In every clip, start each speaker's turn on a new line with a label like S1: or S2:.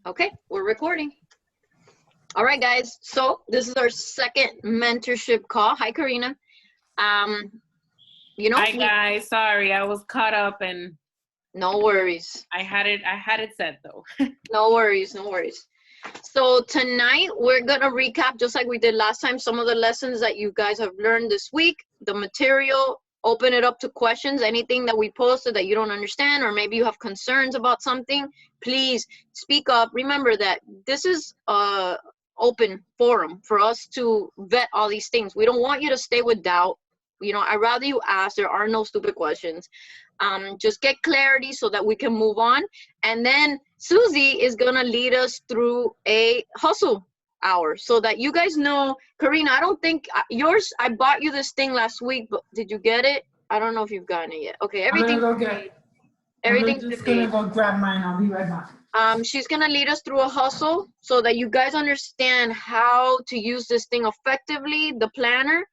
S1: Okay, we're recording. All right, guys. So this is our second mentorship call. Hi, Karina.
S2: Hi guys. Sorry, I was caught up and
S1: no worries.
S2: I had it set though.
S1: No worries. So tonight we're gonna recap, just like we did last time, some of the lessons that you guys have learned this week, the material. Open it up to questions, anything that we posted that you don't understand, or maybe you have concerns about something, please speak up. Remember that this is a open forum for us to vet all these things. We don't want you to stay with doubt. I'd rather you ask. There are no stupid questions. Just get clarity so that we can move on. And then Susie is gonna lead us through a hustle hour so that you guys know. Karina, I don't think yours, I bought you this thing last week, but did you get it? I don't know if you've gotten it yet. Okay, everything.
S3: I'm just gonna go grab mine. I'll be right back.
S1: She's gonna lead us through a hustle so that you guys understand how to use this thing effectively, the planner.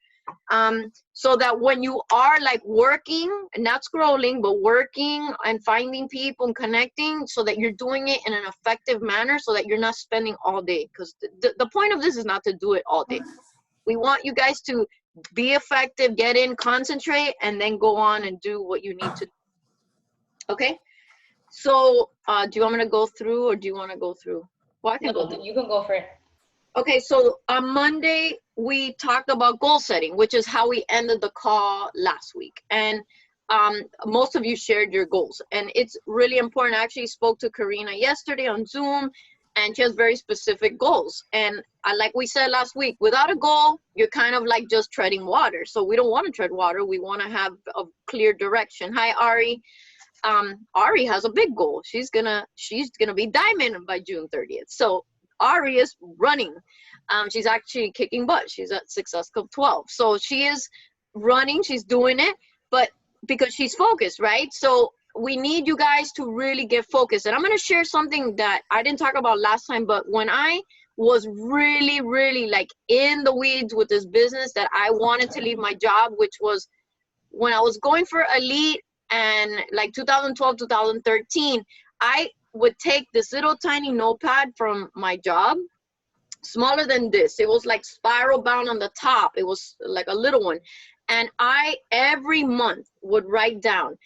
S1: So that when you are like working, not scrolling, but working and finding people and connecting, so that you're doing it in an effective manner, so that you're not spending all day. Because the point of this is not to do it all day. We want you guys to be effective, get in, concentrate, and then go on and do what you need to do. Okay? So do you want me to go through, or do you want to go through? Well, I can go through.
S2: You can go for it.
S1: Okay, so on Monday, we talked about goal setting, which is how we ended the call last week. And most of you shared your goals. And it's really important. I actually spoke to Karina yesterday on Zoom, and she has very specific goals. And like we said last week, without a goal, you're kind of like just treading water. So we don't want to tread water. We want to have a clear direction. Hi, Ari. Ari has a big goal. She's gonna be diamond by June 30th. So Ari is running. She's actually kicking butt. She's at Success Club 12. So she is running. She's doing it, but because she's focused, right? So we need you guys to really get focused. And I'm going to share something that I didn't talk about last time, but when I was really, really like in the weeds with this business, that I wanted to leave my job, which was when I was going for Elite and like 2012, 2013, I would take this little tiny notepad from my job, smaller than this. It was like spiral bound on the top. It was like a little one. And I, every month, would write down,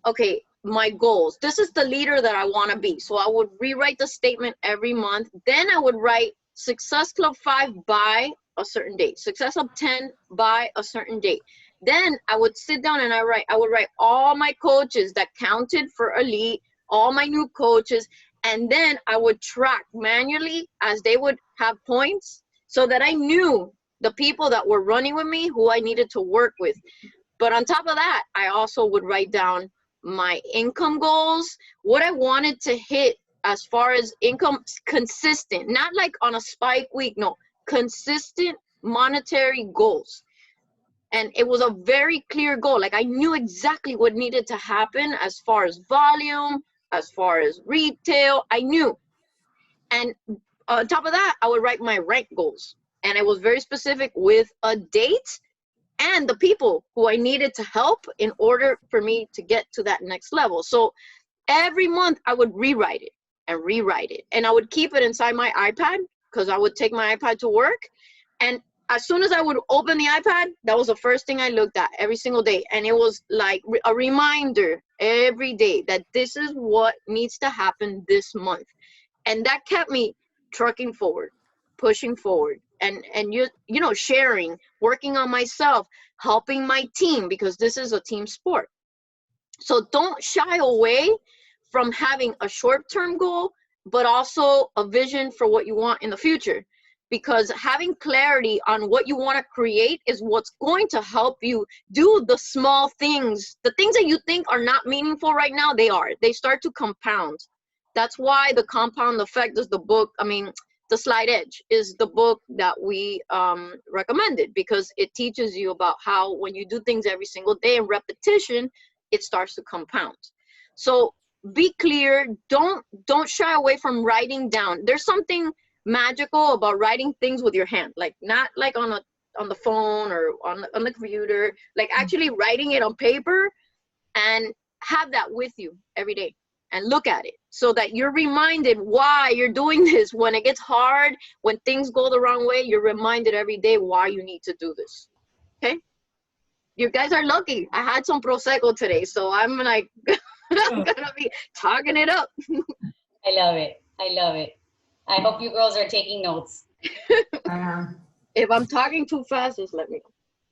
S1: okay, my goals. This is the leader that I want to be. So I would rewrite the statement every month. Then I would write Success Club 5 by a certain date. Success Club 10 by a certain date. Then I would sit down and I would write all my coaches that counted for Elite, all my new coaches, and then I would track manually as they would have points, so that I knew the people that were running with me who I needed to work with. But on top of that, I also would write down my income goals, what I wanted to hit as far as income, consistent, not like on a spike week, no, consistent monetary goals. And it was a very clear goal. Like I knew exactly what needed to happen as far as volume, as far as retail, I knew. And on top of that, I would write my rank goals. And it was very specific with a date and the people who I needed to help in order for me to get to that next level. So every month I would rewrite it. And I would keep it inside my iPad, because I would take my iPad to work. And as soon as I would open the iPad, that was the first thing I looked at every single day. And it was like a reminder every day that this is what needs to happen this month. And that kept me trucking forward, pushing forward, and sharing, working on myself, helping my team, because this is a team sport. So don't shy away from having a short-term goal, but also a vision for what you want in the future. Because having clarity on what you want to create is what's going to help you do the small things. The things that you think are not meaningful right now, they are. They start to compound. That's why The Compound Effect is the book. The Slight Edge is the book that we recommended, because it teaches you about how when you do things every single day in repetition, it starts to compound. So be clear. Don't shy away from writing down. There's something magical about writing things with your hand, like not like on the phone or on the computer, like actually writing it on paper and have that with you every day. and look at it so that you're reminded why you're doing this. When it gets hard, when things go the wrong way, you're reminded every day why you need to do this. Okay? You guys are lucky. I had some Prosecco today, so I'm like, I'm gonna be talking it up.
S4: I love it. I love it. I hope you girls are taking notes.
S1: If I'm talking too fast, just let me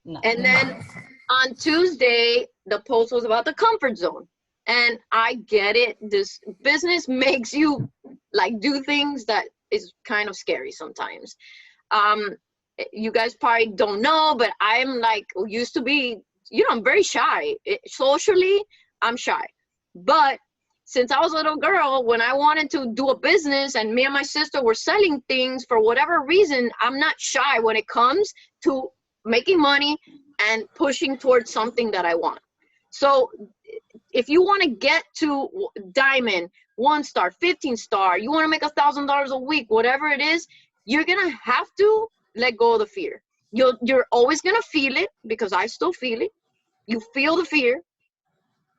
S1: know.
S4: No.
S1: And then on Tuesday, the post was about the comfort zone. And I get it. This business makes you like do things that is kind of scary sometimes. You guys probably don't know, but I'm like, used to be, I'm very shy. Socially, I'm shy. But since I was a little girl, when I wanted to do a business and me and my sister were selling things for whatever reason, I'm not shy when it comes to making money and pushing towards something that I want. So if you want to get to diamond, 1 star, 15 star, you want to make $1,000 a week, whatever it is, you're going to have to let go of the fear. You're always going to feel it, because I still feel it. You feel the fear,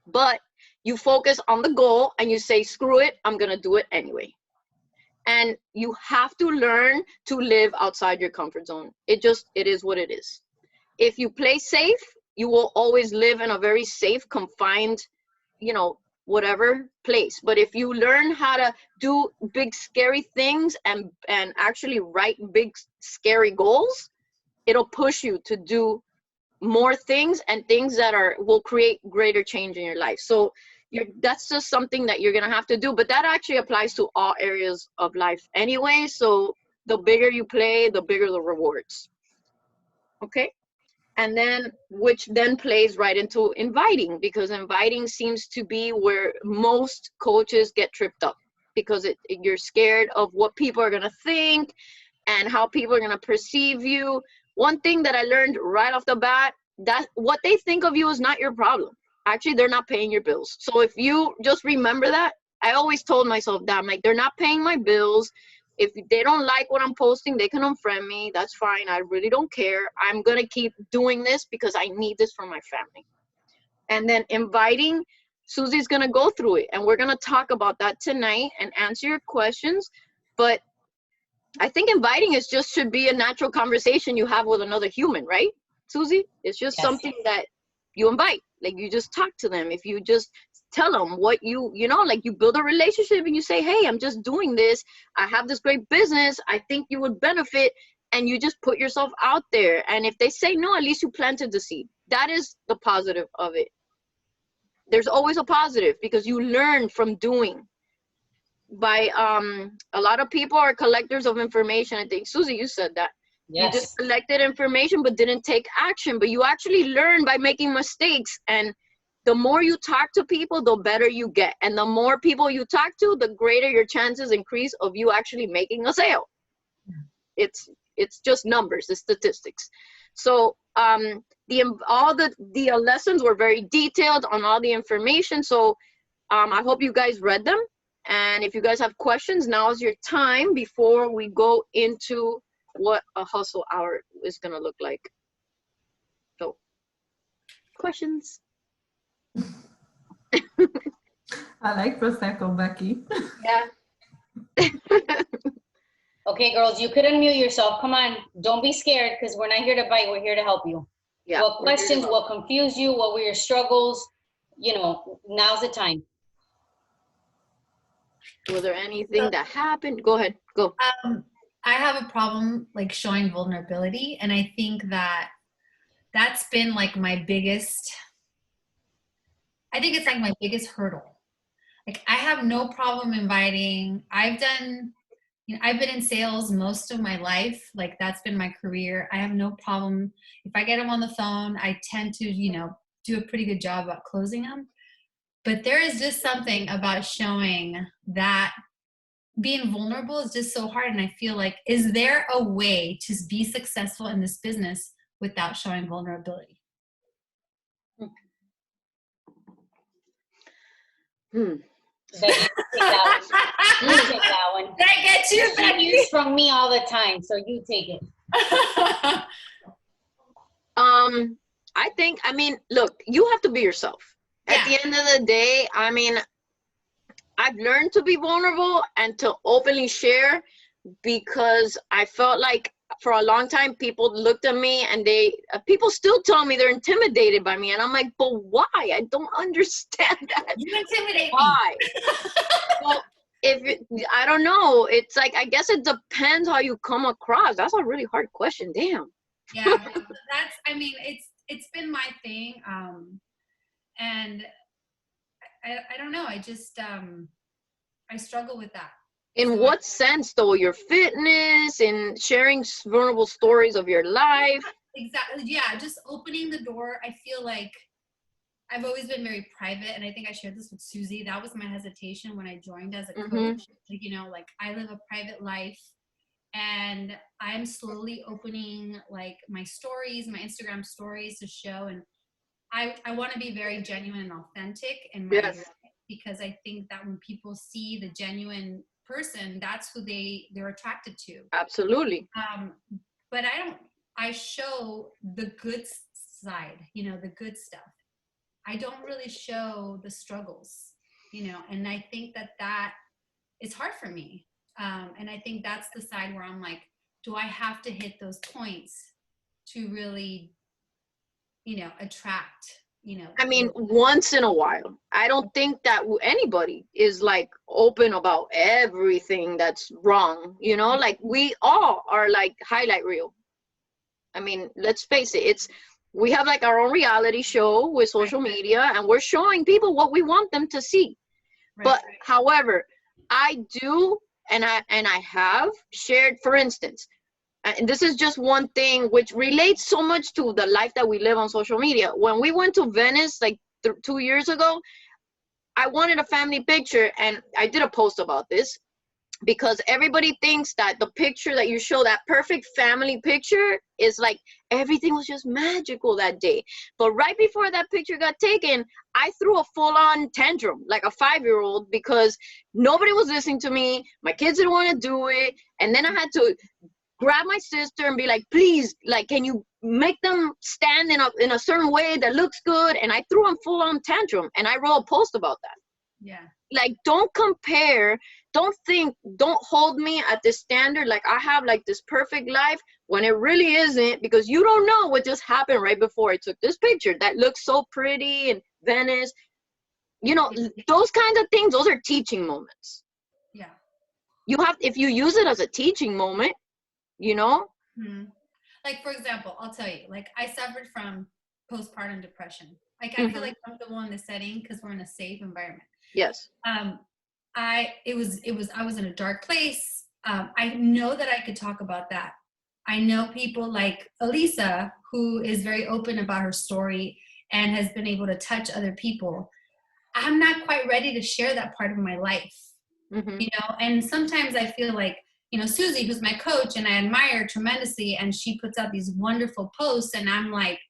S1: but you focus on the goal and you say, screw it, I'm going to do it anyway. And you have to learn to live outside your comfort zone. It is what it is. If you play safe, you will always live in a very safe, confined, whatever place. But if you learn how to do big, scary things and actually write big, scary goals, it'll push you to do more things and things that will create greater change in your life. So that's just something that you're going to have to do. But that actually applies to all areas of life anyway. So the bigger you play, the bigger the rewards. Okay? And then, which then plays right into inviting, because inviting seems to be where most coaches get tripped up, because you're scared of what people are going to think and how people are going to perceive you. One thing that I learned right off the bat, that what they think of you is not your problem. Actually, they're not paying your bills. So if you just remember that, I always told myself that, I'm like, they're not paying my bills. If they don't like what I'm posting, they can unfriend me. That's fine. I really don't care. I'm going to keep doing this because I need this for my family. And then inviting, Susie's going to go through it. And we're going to talk about that tonight and answer your questions. But I think inviting should be a natural conversation you have with another human, right, Susie? It's just something that you invite. Like, you just talk to them. If you just tell them what you build a relationship and you say, hey, I'm just doing this. I have this great business. I think you would benefit. And you just put yourself out there. And if they say no, at least you planted the seed. That is the positive of it. There's always a positive, because you learn from doing. A lot of people are collectors of information. I think, Susie, you said that. Yes. You just collected information but didn't take action. But you actually learn by making mistakes. And the more you talk to people, the better you get. And the more people you talk to, the greater your chances increase of you actually making a sale. It's just numbers, it's statistics. So all the lessons were very detailed on all the information. So I hope you guys read them. And if you guys have questions, now is your time before we go into what a hustle hour is going to look like. So, questions?
S3: I like Prosecco, Becky.
S1: Yeah.
S4: Okay, girls, you could unmute yourself. Come on. Don't be scared, because we're not here to bite. We're here to help you. Yeah. What questions, what confuse you, what were your struggles? Now's the time.
S1: Was there anything that happened? Go ahead. Go.
S5: I have a problem like showing vulnerability, and I think that's been like my biggest, I think it's like my biggest hurdle. Like, I have no problem inviting. I've been in sales most of my life. Like, that's been my career. I have no problem. If I get them on the phone, I tend to, do a pretty good job about closing them. But there is just something about showing that being vulnerable is just so hard. And I feel like, is there a way to be successful in this business without showing vulnerability?
S4: You take that one.
S5: Did I get you, Becky?
S4: She hears from me all the time, so you take it.
S1: Look, you have to be yourself. At the end of the day, I've learned to be vulnerable and to openly share, because I felt like for a long time people looked at me and people still tell me they're intimidated by me, and I'm like, but why? I don't understand that.
S5: You intimidate
S1: why?
S5: me.
S1: Well, I don't know. It's like, I guess it depends how you come across. That's a really hard question. Damn.
S5: Yeah, I mean, it's been my thing. And I don't know. I just, I struggle with that.
S1: In what sense, though? Your fitness and sharing vulnerable stories of your life?
S5: Exactly. Yeah, just opening the door. I feel like I've always been very private, and I think I shared this with Susie. That was my hesitation when I joined as a coach. Like, you know, like I live a private life, and I'm slowly opening like my stories, my Instagram stories to show. And I want to be very genuine and authentic in my life, because I think that when people see the genuine person, that's who they're attracted to.
S1: Absolutely.
S5: But I show the good side, you know, the good stuff. I don't really show the struggles, you know, and I think that is hard for me. And I think that's the side where I'm like, do I have to hit those points to really, you know, attract, you know?
S1: I mean, once in a while. I don't think that anybody is like open about everything that's wrong, you know, like we all are like highlight reel. I mean, let's face it, we have like our own reality show with social media, and we're showing people what we want them to see. But however, I do, and I have shared, for instance, and this is just one thing which relates so much to the life that we live on social media. When we went to Venice like 2 years ago, I wanted a family picture, and I did a post about this, because everybody thinks that the picture that you show, that perfect family picture, is like everything was just magical that day. But right before that picture got taken, I threw a full-on tantrum like a 5-year-old, because nobody was listening to me. My kids didn't want to do it. And then I had to grab my sister and be like, please, like, can you make them stand in a certain way that looks good? And I threw a full-on tantrum, and I wrote a post about that.
S5: Yeah.
S1: Like, don't compare, don't hold me at this standard like I have like this perfect life, when it really isn't, because you don't know what just happened right before I took this picture that looks so pretty in Venice. You know, those kinds of things, those are teaching moments.
S5: Yeah.
S1: If you use it as a teaching moment, you know?
S5: Like, for example, I'll tell you, like, I suffered from postpartum depression. Like, I feel like comfortable in the setting because we're in a safe environment.
S1: Yes.
S5: I was in a dark place. I know that I could talk about that. I know people like Elisa, who is very open about her story and has been able to touch other people. I'm not quite ready to share that part of my life, you know? And sometimes I feel like, you know, Susie, who's my coach and I admire tremendously, and she puts out these wonderful posts, and I'm like,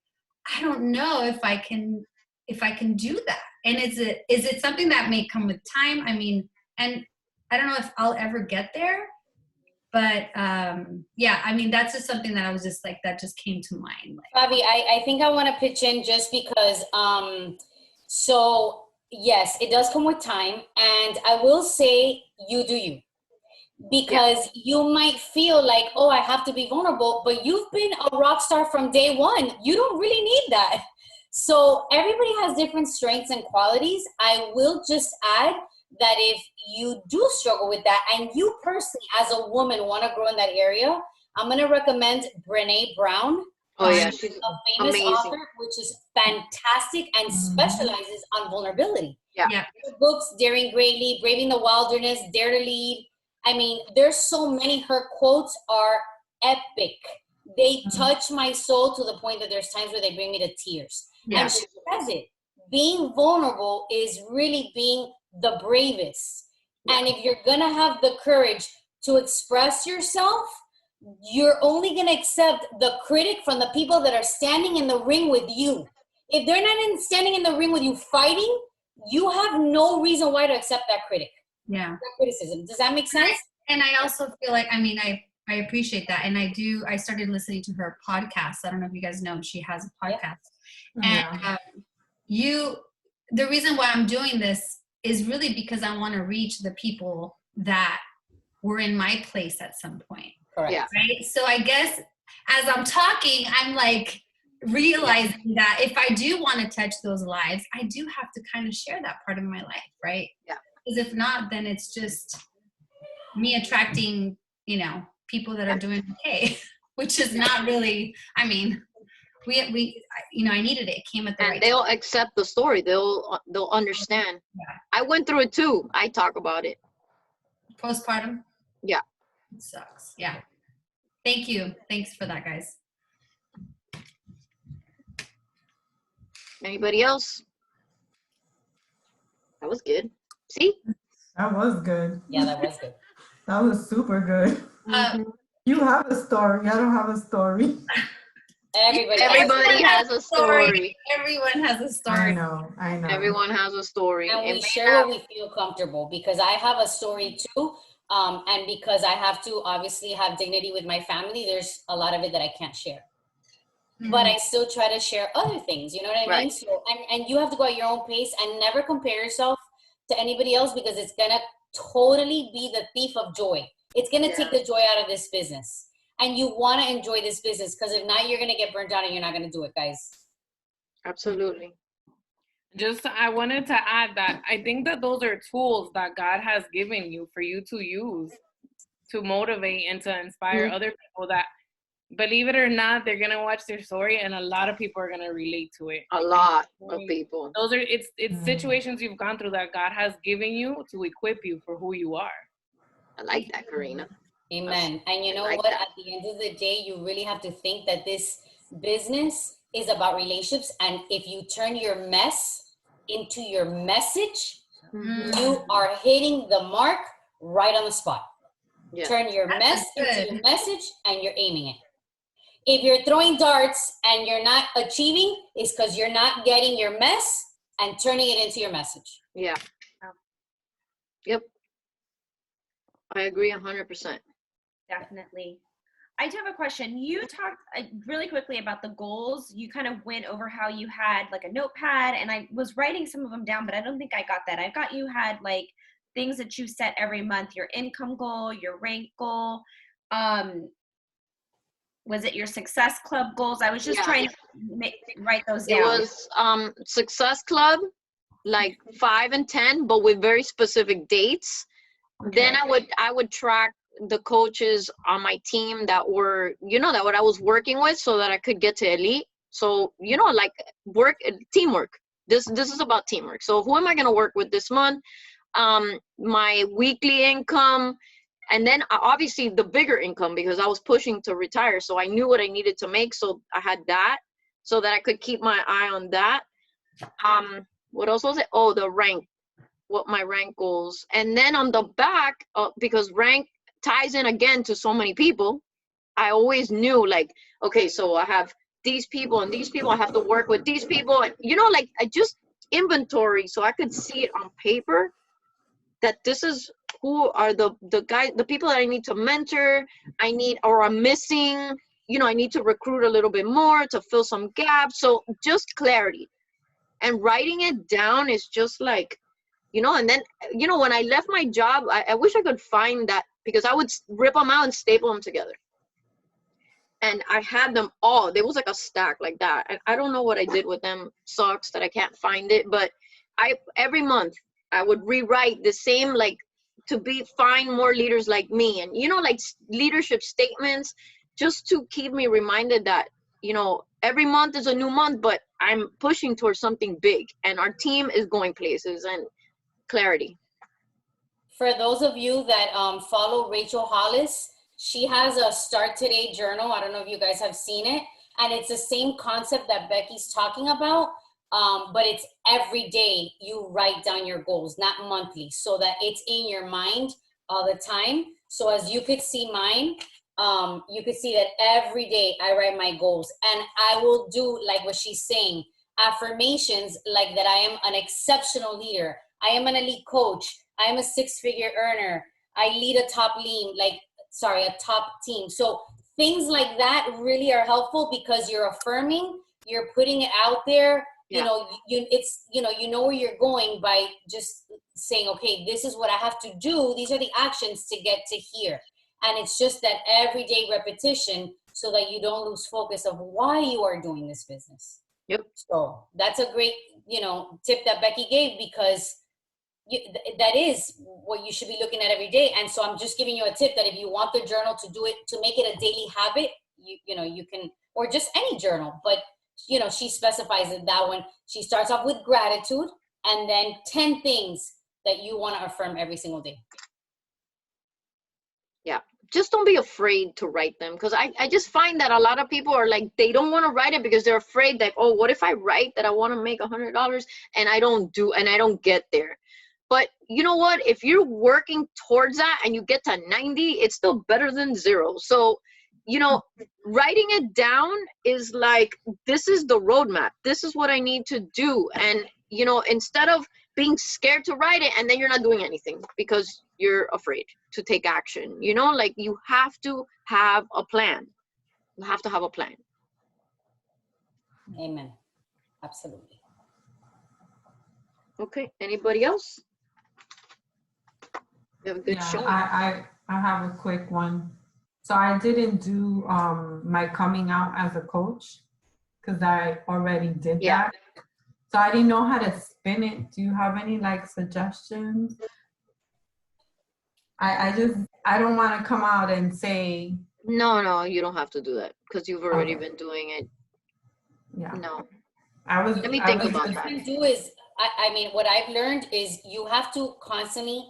S5: I don't know if I can do that. And is it something that may come with time? I mean, and I don't know if I'll ever get there, but yeah, I mean, that's just something that I was just like, that just came to mind. Like,
S4: Fabi, I think I want to pitch in just because, so yes, it does come with time, and I will say you do you. Because you might feel like, oh, I have to be vulnerable, but you've been a rock star from day one. You don't really need that. So everybody has different strengths and qualities. I will just add that if you do struggle with that, and you personally as a woman want to grow in that area, I'm going to recommend Brené Brown.
S1: Oh yeah, she's
S4: a famous author, which is fantastic and specializes on vulnerability.
S1: Yeah.
S4: Her books, Daring Greatly, Braving the Wilderness, Dare to Lead. I mean, there's so many. Her quotes are epic. They touch my soul to the point that there's times where they bring me to tears. Yeah. And she says it. Being vulnerable is really being the bravest. Yeah. And if you're going to have the courage to express yourself, you're only going to accept the critic from the people that are standing in the ring with you. If they're not standing in the ring with you fighting, you have no reason why to accept that critic.
S5: Yeah.
S4: That criticism. Does that make sense?
S5: And I also feel like, I mean, I appreciate that. And I started listening to her podcast. I don't know if you guys know, she has a podcast. Yeah. And the reason why I'm doing this is really because I want to reach the people that were in my place at some point.
S4: Correct.
S1: Yeah.
S5: Right. So I guess as I'm talking, I'm like realizing that if I do want to touch those lives, I do have to kind of share that part of my life. Right.
S1: Yeah.
S5: Because if not, then it's just me attracting, you know, people that are doing okay, which is not really, I mean, we you know, I needed it. It came at the right
S1: And they'll
S5: time.
S1: accept the story. They'll understand.
S5: Yeah.
S1: I went through it too. I talk about it.
S5: Postpartum.
S1: Yeah.
S5: It sucks. Yeah. Thank you. Thanks for that, guys.
S1: Anybody else? That was good. See?
S3: That was good.
S4: Yeah, that was good.
S3: That was super good. You have a story. I don't have a story.
S1: Everybody has a story.
S5: Everyone has a story.
S3: I know.
S1: Everyone has a story.
S4: And we
S1: It may
S4: share
S1: not-
S4: what we feel comfortable, because I have a story too. And because I have to obviously have dignity with my family, there's a lot of it that I can't share. But I still try to share other things, you know what I mean?
S1: Right.
S4: So, and you have to go at your own pace and never compare yourself to anybody else, because it's gonna totally be the thief of joy. It's gonna take the joy out of this business. And you wanna enjoy this business, because if not, you're gonna get burnt out and you're not gonna do it, guys.
S1: Absolutely.
S2: Just, I wanted to add that I think that those are tools that God has given you for you to use to motivate and to inspire other people that, believe it or not, they're gonna watch their story and a lot of people are gonna relate to it.
S1: A lot of people.
S2: Those are it's situations you've gone through that God has given you to equip you for who you are.
S1: I like that, Karina.
S4: Amen. And you know
S1: like
S4: what?
S1: that.
S4: At the end of the day, you really have to think that this business is about relationships. And if you turn your mess into your message, you are hitting the mark right on the spot.
S1: Yeah.
S4: Turn your
S5: That's
S4: mess into
S5: good.
S4: your message and you're aiming it. If you're throwing darts and you're not achieving, it's because you're not getting your mess and turning it into your message.
S1: Yeah. Yep. I agree 100%.
S6: Definitely. I do have a question. You talked really quickly about the goals. You kind of went over how you had like a notepad, and I was writing some of them down, but I don't think I got that. I got you had like things that you set every month, your income goal, your rank goal. Was it your success club goals? I was just trying to write those down.
S1: It was Success Club, like 5 and 10, but with very specific dates. Okay. Then I would track the coaches on my team that were, that what I was working with, so that I could get to elite. So, like teamwork. This is about teamwork. So who am I going to work with this month? My weekly income, and then obviously the bigger income, because I was pushing to retire. So I knew what I needed to make. So I had that so that I could keep my eye on that. What else was it? Oh, the rank, what my rank goals. And then on the back, because rank ties in again to so many people, I always knew like, okay, so I have these people and these people, I have to work with these people. And, like I just inventory so I could see it on paper that this is who are the guys, the people that I need to mentor, I'm missing, I need to recruit a little bit more to fill some gaps. So just clarity. And writing it down is just like, and then, when I left my job, I wish I could find that, because I would rip them out and staple them together. And I had them all. There was like a stack like that. And I don't know what I did with them. Sucks that I can't find it. But every month I would rewrite the same, like, to find more leaders like me. And, like leadership statements, just to keep me reminded that, every month is a new month, but I'm pushing towards something big. And our team is going places, and clarity.
S4: For those of you that follow Rachel Hollis, she has a Start Today journal. I don't know if you guys have seen it. And it's the same concept that Becky's talking about, but it's every day you write down your goals, not monthly, so that it's in your mind all the time. So as you could see mine, you could see that every day I write my goals. And I will do, like what she's saying, affirmations, like that I am an exceptional leader. I am an elite coach. I am a 6-figure earner. I lead a top team. So things like that really are helpful, because you're affirming, you're putting it out there. You know where you're going by just saying, okay, this is what I have to do. These are the actions to get to here. And it's just that everyday repetition so that you don't lose focus of why you are doing this business.
S1: Yep.
S4: So that's a great, tip that Becky gave, because that is what you should be looking at every day. And so I'm just giving you a tip that if you want the journal to do it, to make it a daily habit, you can, or just any journal, but she specifies that one. She starts off with gratitude and then 10 things that you want to affirm every single day.
S1: Yeah. Just don't be afraid to write them, because I just find that a lot of people are like, they don't want to write it because they're afraid that, oh, what if I write that I want to make $100 and I don't get there. But you know what? If you're working towards that and you get to 90, it's still better than 0. So, writing it down is like, this is the roadmap. This is what I need to do. And, instead of being scared to write it and then you're not doing anything because you're afraid to take action, like you have to have a plan. You have to have a plan.
S4: Amen. Absolutely.
S1: Okay. Anybody else? You have a good show.
S3: I have a quick one. So I didn't do my coming out as a coach because I already did that. So I didn't know how to spin it. Do you have any suggestions? I don't want to come out and say.
S1: No, you don't have to do that because you've already been doing it.
S3: Yeah.
S1: No.
S3: Let
S1: me think about that.
S4: What you do is, what I've learned is you have to constantly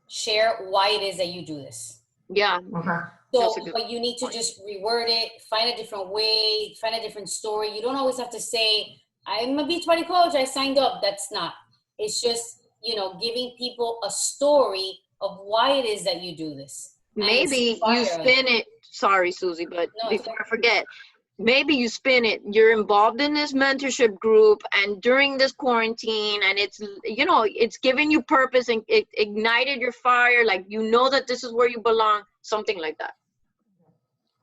S4: share why it is that you do this.
S1: Yeah.
S3: Okay.
S4: So, but you need to just reword it, find a different way, find a different story. You don't always have to say, I'm a Beachbody coach, I signed up. That's not. It's just, giving people a story of why it is that you do this.
S1: Maybe you spin it. Sorry, Susie, but before I forget, maybe you spin it. You're involved in this mentorship group and during this quarantine, and it's, it's giving you purpose and it ignited your fire. Like, that this is where you belong, something like that.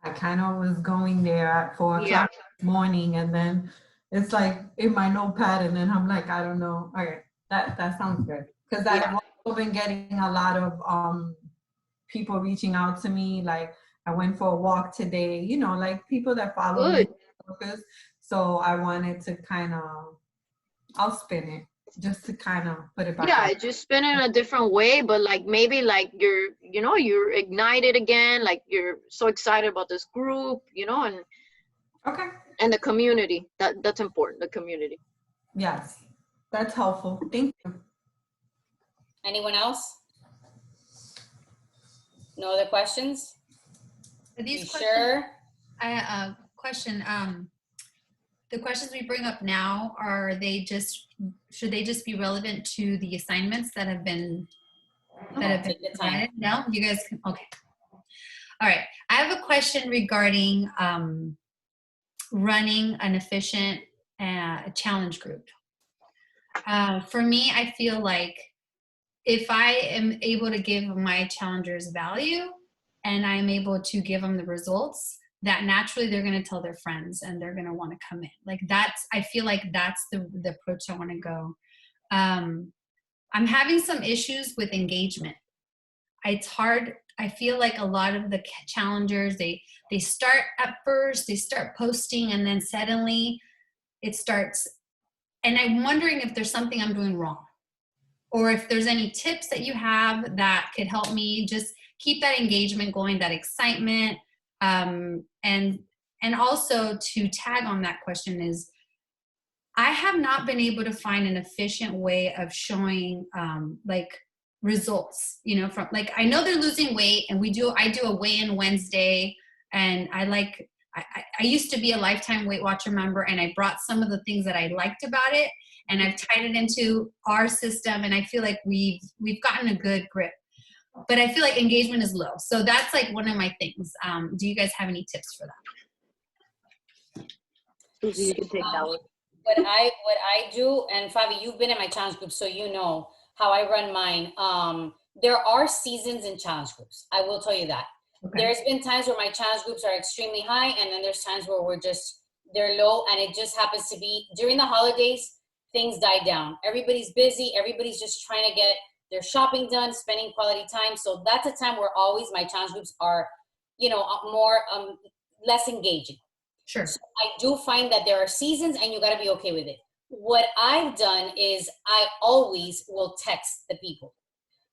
S3: I kind of was going there at 4 o'clock this morning, and then it's like in my notepad, and then I'm like, I don't know. Okay, that sounds good. Because I've also been getting a lot of people reaching out to me. Like, I went for a walk today, like people that follow me. So I wanted to kind of, I'll spin it just to kind of put it back.
S1: Yeah, just spin it in a different way, but maybe you're ignited again, like you're so excited about this group, and
S3: okay.
S1: And the community, that's important, the community.
S3: Yes, that's helpful. Thank you.
S4: Anyone else? No other questions?
S5: Are these
S4: questions, sure?
S5: Question. The questions we bring up now, should they just be relevant to the assignments that have been provided? No, you guys can, okay. All right, I have a question regarding running an efficient challenge group. For me, I feel like if I am able to give my challengers value and I'm able to give them the results, that naturally they're going to tell their friends and they're going to want to come in. I feel like that's the approach I want to go. I'm having some issues with engagement. It's hard. I feel like a lot of the challengers, they start at first, they start posting, and then suddenly it starts. And I'm wondering if there's something I'm doing wrong, or if there's any tips that you have that could help me just keep that engagement going, that excitement. And also to tag on that question is, I have not been able to find an efficient way of showing results, from I know they're losing weight, and I do a weigh-in Wednesday, and I used to be a lifetime Weight Watcher member, and I brought some of the things that I liked about it, and I've tied it into our system, and I feel like we've gotten a good grip. But I feel like engagement is low. So that's one of my things. Do you guys have any tips for that?
S1: Susie, you can take that one.
S4: What I do, and Fabi, you've been in my challenge group, so you know how I run mine. There are seasons in challenge groups. I will tell you that. Okay. There's been times where my challenge groups are extremely high, and then there's times where they're low, and it just happens to be during the holidays. things die down. Everybody's busy. Everybody's just trying to get their shopping done, spending quality time. So that's a time where always my challenge groups are, you know, more, less engaging.
S5: Sure.
S4: So I do find that there are seasons and you got to be okay with it. What I've done is I always will text the people.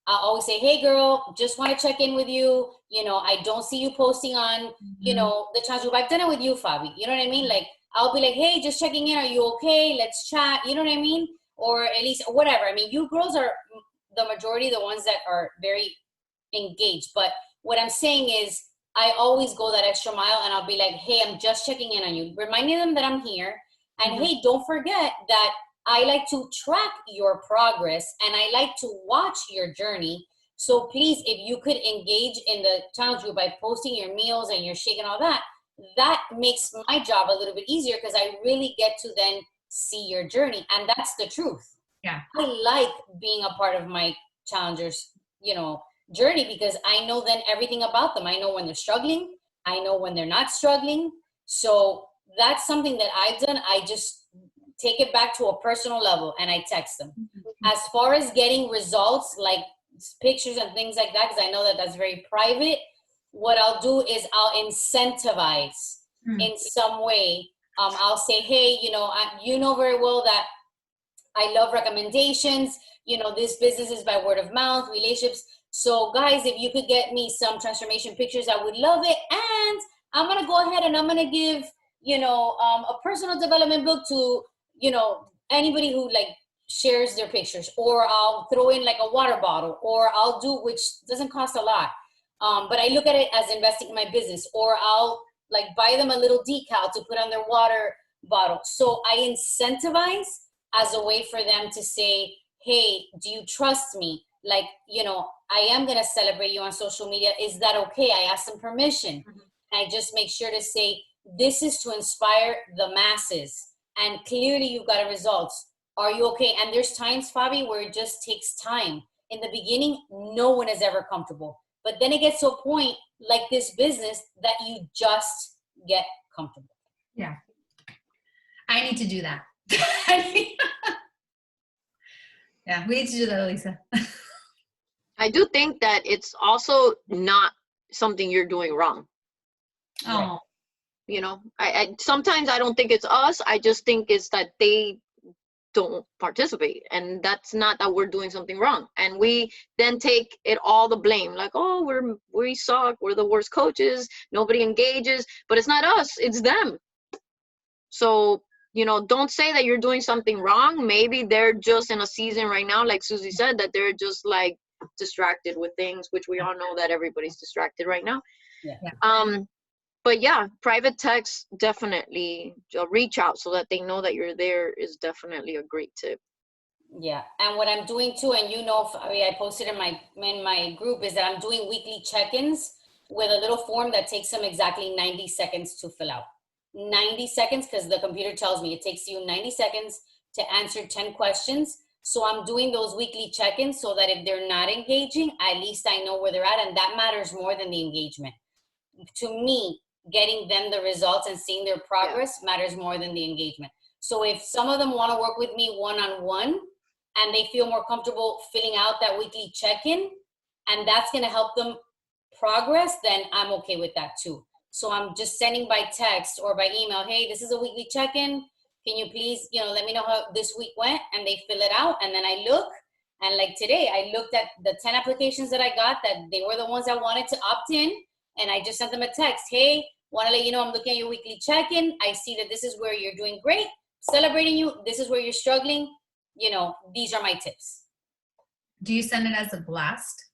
S4: I always say, hey girl, just want to check in with you. You know, I don't see you posting on, you know, the challenge group. I've done it with you, Fabi. You know what I mean? Like, I'll be like, hey, just checking in. Are you okay? Let's chat. You know what I mean? Or at least whatever. I mean, you girls are the majority, the ones that are very engaged. But what I'm saying is I always go that extra mile and I'll be like, hey, I'm just checking in on you. Reminding them that I'm here. And hey, don't forget that I like to track your progress and I like to watch your journey. So please, if you could engage in the challenge group by posting your meals and your shake and all that, that makes my job a little bit easier because I really get to then see your journey. And that's the truth.
S5: Yeah.
S4: I like being a part of my challengers, you know, journey because I know then everything about them. I know when they're struggling. I know when they're not struggling. So that's something that I've done. I just take it back to a personal level and I text them. As far as getting results like pictures and things like that, because I know that that's very private, what I'll do is I'll incentivize in some way. I'll say, hey, you know, you know very well that I love recommendations. You know, this business is by word of mouth, relationships. So guys, if you could get me some transformation pictures, I would love it. And I'm going to go ahead and I'm going to give, you know, a personal development book to, you know, anybody who like shares their pictures, or I'll throw in like a water bottle, or I'll do, which doesn't cost a lot. But I look at it as investing in my business, or I'll like buy them a little decal to put on their water bottle. So I incentivize as a way for them to say, hey, do you trust me? Like, you know, I am going to celebrate you on social media. Is that okay? I ask them permission. I just make sure to say, this is to inspire the masses. And clearly you've got results. Are you okay? And there's times, Fabi, where it just takes time. In the beginning, no one is ever comfortable. But then it gets to a point like this business that you just get comfortable.
S5: Yeah. I need to do that. Yeah, we need to do that, Lisa.
S1: I do think that it's also not something you're doing wrong.
S5: Oh.
S1: You know, I sometimes I don't think it's us. I just think it's that they don't participate, and that's not that we're doing something wrong. And we then take it all the blame, like, oh, we suck, we're the worst coaches, nobody engages, but it's not us, it's them. So, you know, don't say that you're doing something wrong. Maybe they're just in a season right now, like Susie said, that they're just like distracted with things, which we all know that everybody's distracted right now.
S4: Yeah.
S1: But yeah, private text, definitely reach out so that they know that you're there is definitely a great tip.
S4: Yeah, and what I'm doing too, and you know, I posted in my group, is that I'm doing weekly check-ins with a little form that takes them exactly 90 seconds to fill out. 90 seconds, because the computer tells me it takes you 90 seconds to answer 10 questions. So I'm doing those weekly check-ins so that if they're not engaging, at least I know where they're at, and that matters more than the engagement. To me, getting them the results and seeing their progress matters more than the engagement. So if some of them want to work with me one-on-one and they feel more comfortable filling out that weekly check-in, and that's going to help them progress, then I'm okay with that too. So I'm just sending by text or by email, hey, this is a weekly check-in. Can you please, you know, let me know how this week went? And they fill it out. And then I look, and like today, I looked at the 10 applications that I got that they were the ones I wanted to opt in. And I just sent them a text. Hey, want to let you know I'm looking at your weekly check-in. I see that this is where you're doing great. Celebrating you. This is where you're struggling. You know, these are my tips.
S5: Do you send it as a blast?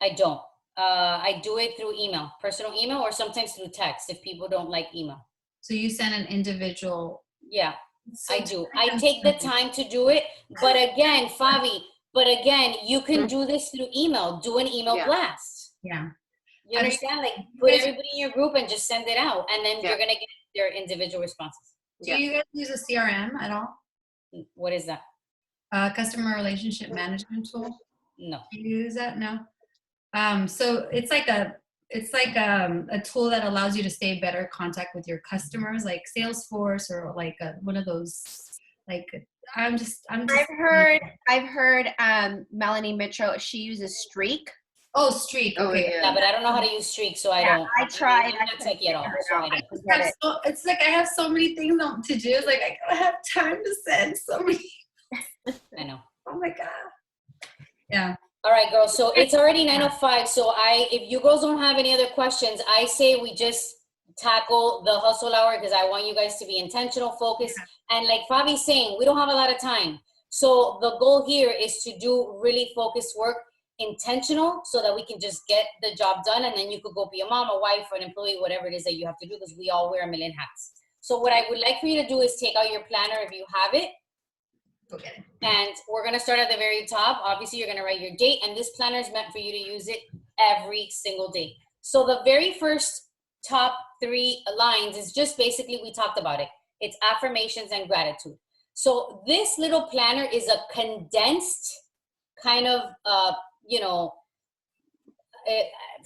S4: I don't. I do it through email, personal email, or sometimes through text if people don't like email.
S5: So you send an individual?
S4: Yeah, I do. I take the time to do it. But again, Fabi, you can do this through email. Do an email blast.
S5: Yeah.
S4: You understand? Like, put everybody in your group and just send it out. And then you're going to get their individual responses.
S5: Do you guys use a CRM at all?
S4: What is that?
S5: Customer relationship management tool?
S4: No.
S5: Do you use that? No. So it's like a tool that allows you to stay in better contact with your customers, like Salesforce or like one of those like
S6: I've heard Melanie Mitchell, she uses Streak.
S5: Oh, Streak. Okay.
S4: Yeah, but I don't know how to use Streak, so I don't.
S6: I tried.
S4: I'm not techie at all, so I don't.
S5: It's like I have so many things to do. It's like I don't have time to send so many.
S4: I know.
S5: Oh my God. Yeah.
S4: All right, girls. So it's already 9:05. So if you girls don't have any other questions, I say we just tackle the hustle hour because I want you guys to be intentional, focused. And like Fabi's saying, we don't have a lot of time. So the goal here is to do really focused work, intentional, so that we can just get the job done. And then you could go be a mom, a wife, or an employee, whatever it is that you have to do, because we all wear a million hats. So what I would like for you to do is take out your planner if you have it.
S5: Okay.
S4: And we're going to start at the very top. Obviously, you're going to write your date, and this planner is meant for you to use it every single day. So the very first top 3 lines is just basically, we talked about it. It's affirmations and gratitude. So this little planner is a condensed kind of,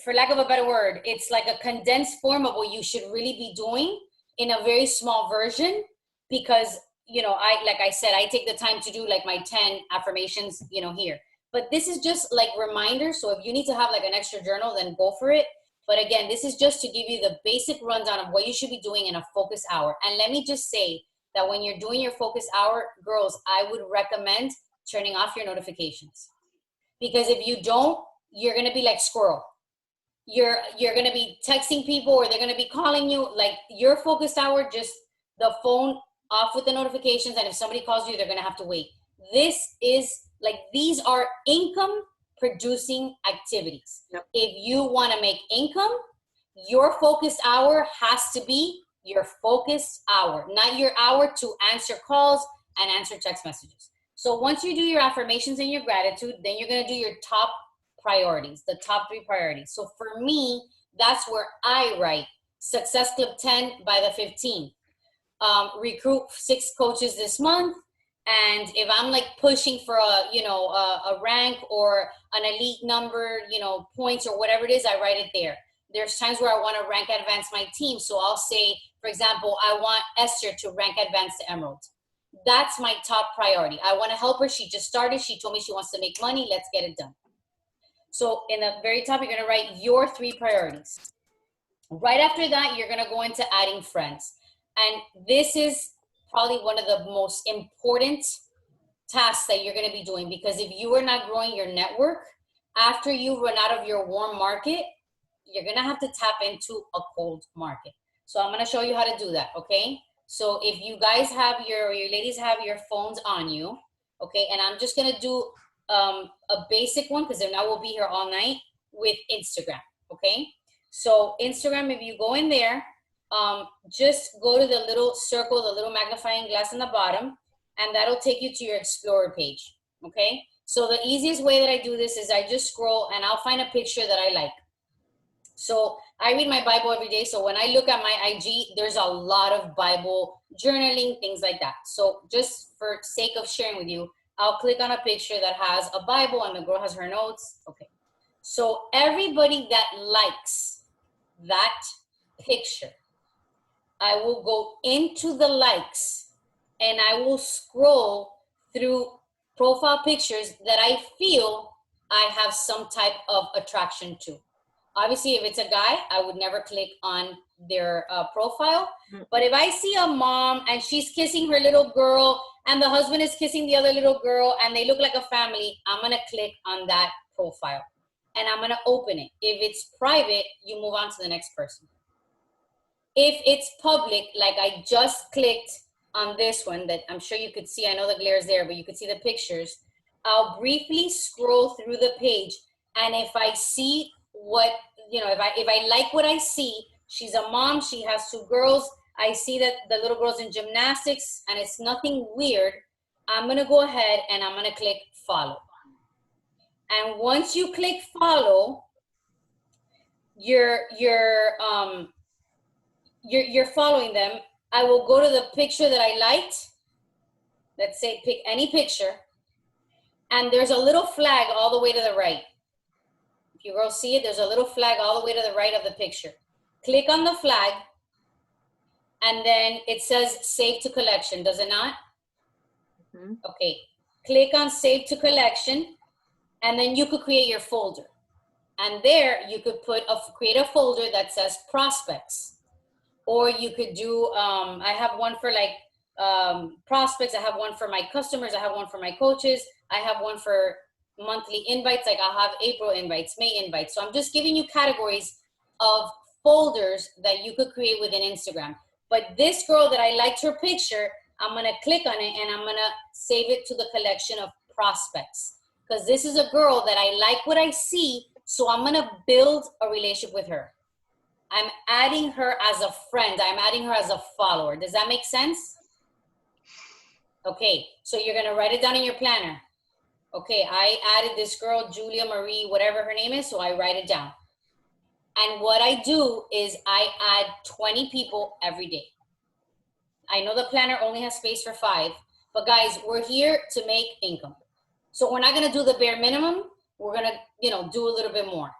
S4: for lack of a better word, it's like a condensed form of what you should really be doing in a very small version, because like I said, I take the time to do like my 10 affirmations, here. But this is just like reminders. So if you need to have like an extra journal, then go for it. But again, this is just to give you the basic rundown of what you should be doing in a focus hour. And let me just say that when you're doing your focus hour, girls, I would recommend turning off your notifications. Because if you don't, you're going to be like squirrel. You're going to be texting people, or they're going to be calling you. Like your focused hour, just the phone off with the notifications, and if somebody calls you, they're going to have to wait. These are income producing activities. Yep. If you want to make income, your focused hour has to be your focused hour, not your hour to answer calls and answer text messages. So once you do your affirmations and your gratitude, then you're going to do your top priorities, the top 3 priorities. So for me, that's where I write Success Club 10 by the 15th. Recruit 6 coaches this month. And if I'm like pushing for a rank or an elite number, points or whatever it is, I write it there. There's times where I want to rank advance my team. So I'll say, for example, I want Esther to rank advance to Emerald. That's my top priority. I want to help her. She just started. She told me she wants to make money. Let's get it done. So in the very top, you're going to write your 3 priorities. Right after that, you're going to go into adding friends. And this is probably one of the most important tasks that you're going to be doing, because if you are not growing your network, after you run out of your warm market, you're going to have to tap into a cold market. So I'm going to show you how to do that, okay? So if you guys have your ladies have your phones on you, okay? And I'm just going to do a basic one, because if not, we'll be here all night with Instagram, okay? So Instagram, if you go in there, just go to the little circle, the little magnifying glass in the bottom, and that'll take you to your Explorer page, okay? So the easiest way that I do this is I just scroll and I'll find a picture that I like. So I read my Bible every day. So when I look at my IG, there's a lot of Bible journaling, things like that. So just for sake of sharing with you, I'll click on a picture that has a Bible and the girl has her notes. Okay. So everybody that likes that picture, I will go into the likes and I will scroll through profile pictures that I feel I have some type of attraction to. Obviously, if it's a guy, I would never click on their profile. But if I see a mom and she's kissing her little girl and the husband is kissing the other little girl and they look like a family, I'm going to click on that profile and I'm going to open it. If it's private, you move on to the next person. If it's public, like I just clicked on this one that I'm sure you could see, I know the glare is there, but you could see the pictures. I'll briefly scroll through the page, and if I see what, if I like what I see, she's a mom, she has 2 girls, I see that the little girl's in gymnastics, and it's nothing weird, I'm gonna go ahead and I'm gonna click follow. And once you click follow, you're following them. I will go to the picture that I liked. Let's say pick any picture. And there's a little flag all the way to the right. If you girls see it, there's a little flag all the way to the right of the picture. Click on the flag. And then it says save to collection, does it not? Okay, click on Save to Collection, and then you could create your folder. And there you could create a folder that says prospects. Or you could do, I have one for like prospects, I have one for my customers, I have one for my coaches, I have one for monthly invites, like I'll have April invites, May invites. So I'm just giving you categories of folders that you could create within Instagram. But this girl that I liked her picture, I'm gonna click on it and I'm gonna save it to the collection of prospects. Because this is a girl that I like what I see, so I'm gonna build a relationship with her. I'm adding her as a friend. I'm adding her as a follower. Does that make sense? Okay, so you're gonna write it down in your planner. Okay, I added this girl, Julia Marie, whatever her name is, so I write it down. And what I do is I add 20 people every day. I know the planner only has space for 5, but guys, we're here to make income. So we're not gonna do the bare minimum. We're gonna, do a little bit more.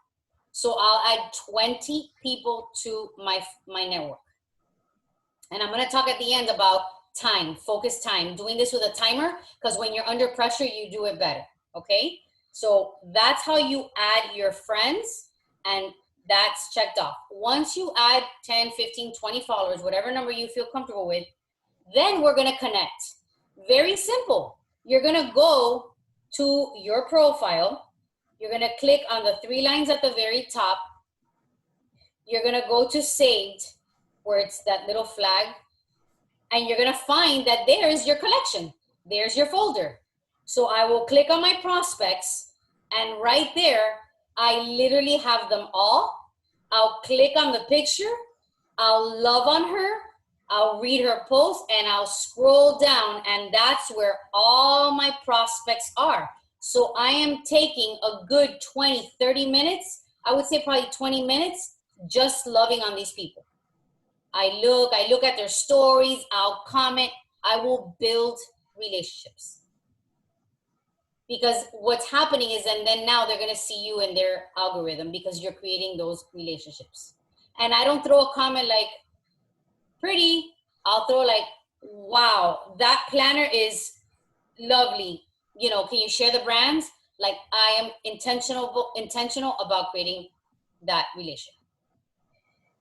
S4: So I'll add 20 people to my network. And I'm gonna talk at the end about time, focus time, doing this with a timer, because when you're under pressure, you do it better, okay? So that's how you add your friends, and that's checked off. Once you add 10, 15, 20 followers, whatever number you feel comfortable with, then we're gonna connect. Very simple. You're gonna go to your profile. You're gonna click on the 3 lines at the very top. You're gonna go to Saved, where it's that little flag, and you're gonna find that there's your collection. There's your folder. So I will click on my prospects, and right there, I literally have them all. I'll click on the picture, I'll love on her, I'll read her post, and I'll scroll down, and that's where all my prospects are. So I am taking a good 20, 30 minutes, I would say probably 20 minutes, just loving on these people. I look at their stories, I'll comment, I will build relationships. Because what's happening is, and then now they're gonna see you in their algorithm because you're creating those relationships. And I don't throw a comment like, pretty, I'll throw like, wow, that planner is lovely. Can you share the brands? Like, I am intentional about creating that relationship.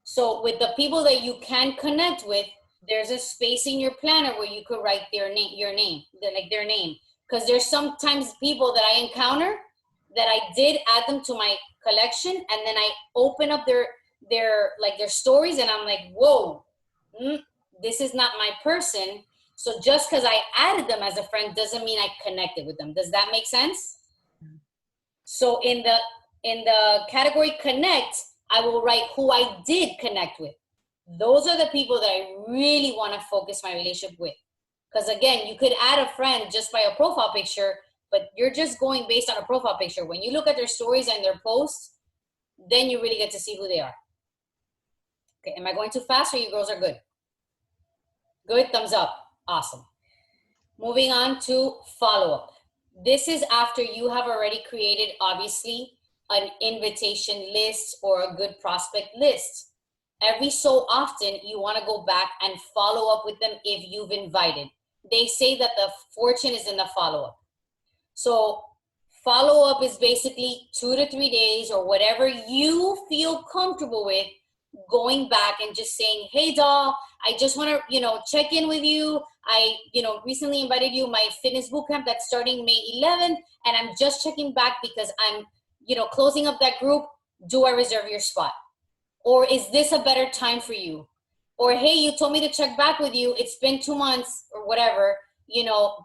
S4: So with the people that you can connect with, there's a space in your planner where you could write their name. Because there's sometimes people that I encounter that I did add them to my collection, and then I open up their stories, and I'm like, whoa, this is not my person. So just because I added them as a friend doesn't mean I connected with them. Does that make sense? So in the category connect, I will write who I did connect with. Those are the people that I really want to focus my relationship with. Because again, you could add a friend just by a profile picture, but you're just going based on a profile picture. When you look at their stories and their posts, then you really get to see who they are. Okay, am I going too fast, or you girls are good? Good, thumbs up. Awesome. Moving on to follow-up. This is after you have already created, obviously, an invitation list or a good prospect list. Every so often, you want to go back and follow up with them if you've invited. They say that the fortune is in the follow-up. So follow-up is basically 2 to 3 days or whatever you feel comfortable with, going back and just saying, hey, doll, I just want to, check in with you. I, recently invited you my fitness bootcamp that's starting May 11th, and I'm just checking back because I'm, closing up that group. Do I reserve your spot? Or is this a better time for you? Or, hey, you told me to check back with you. It's been 2 months or whatever,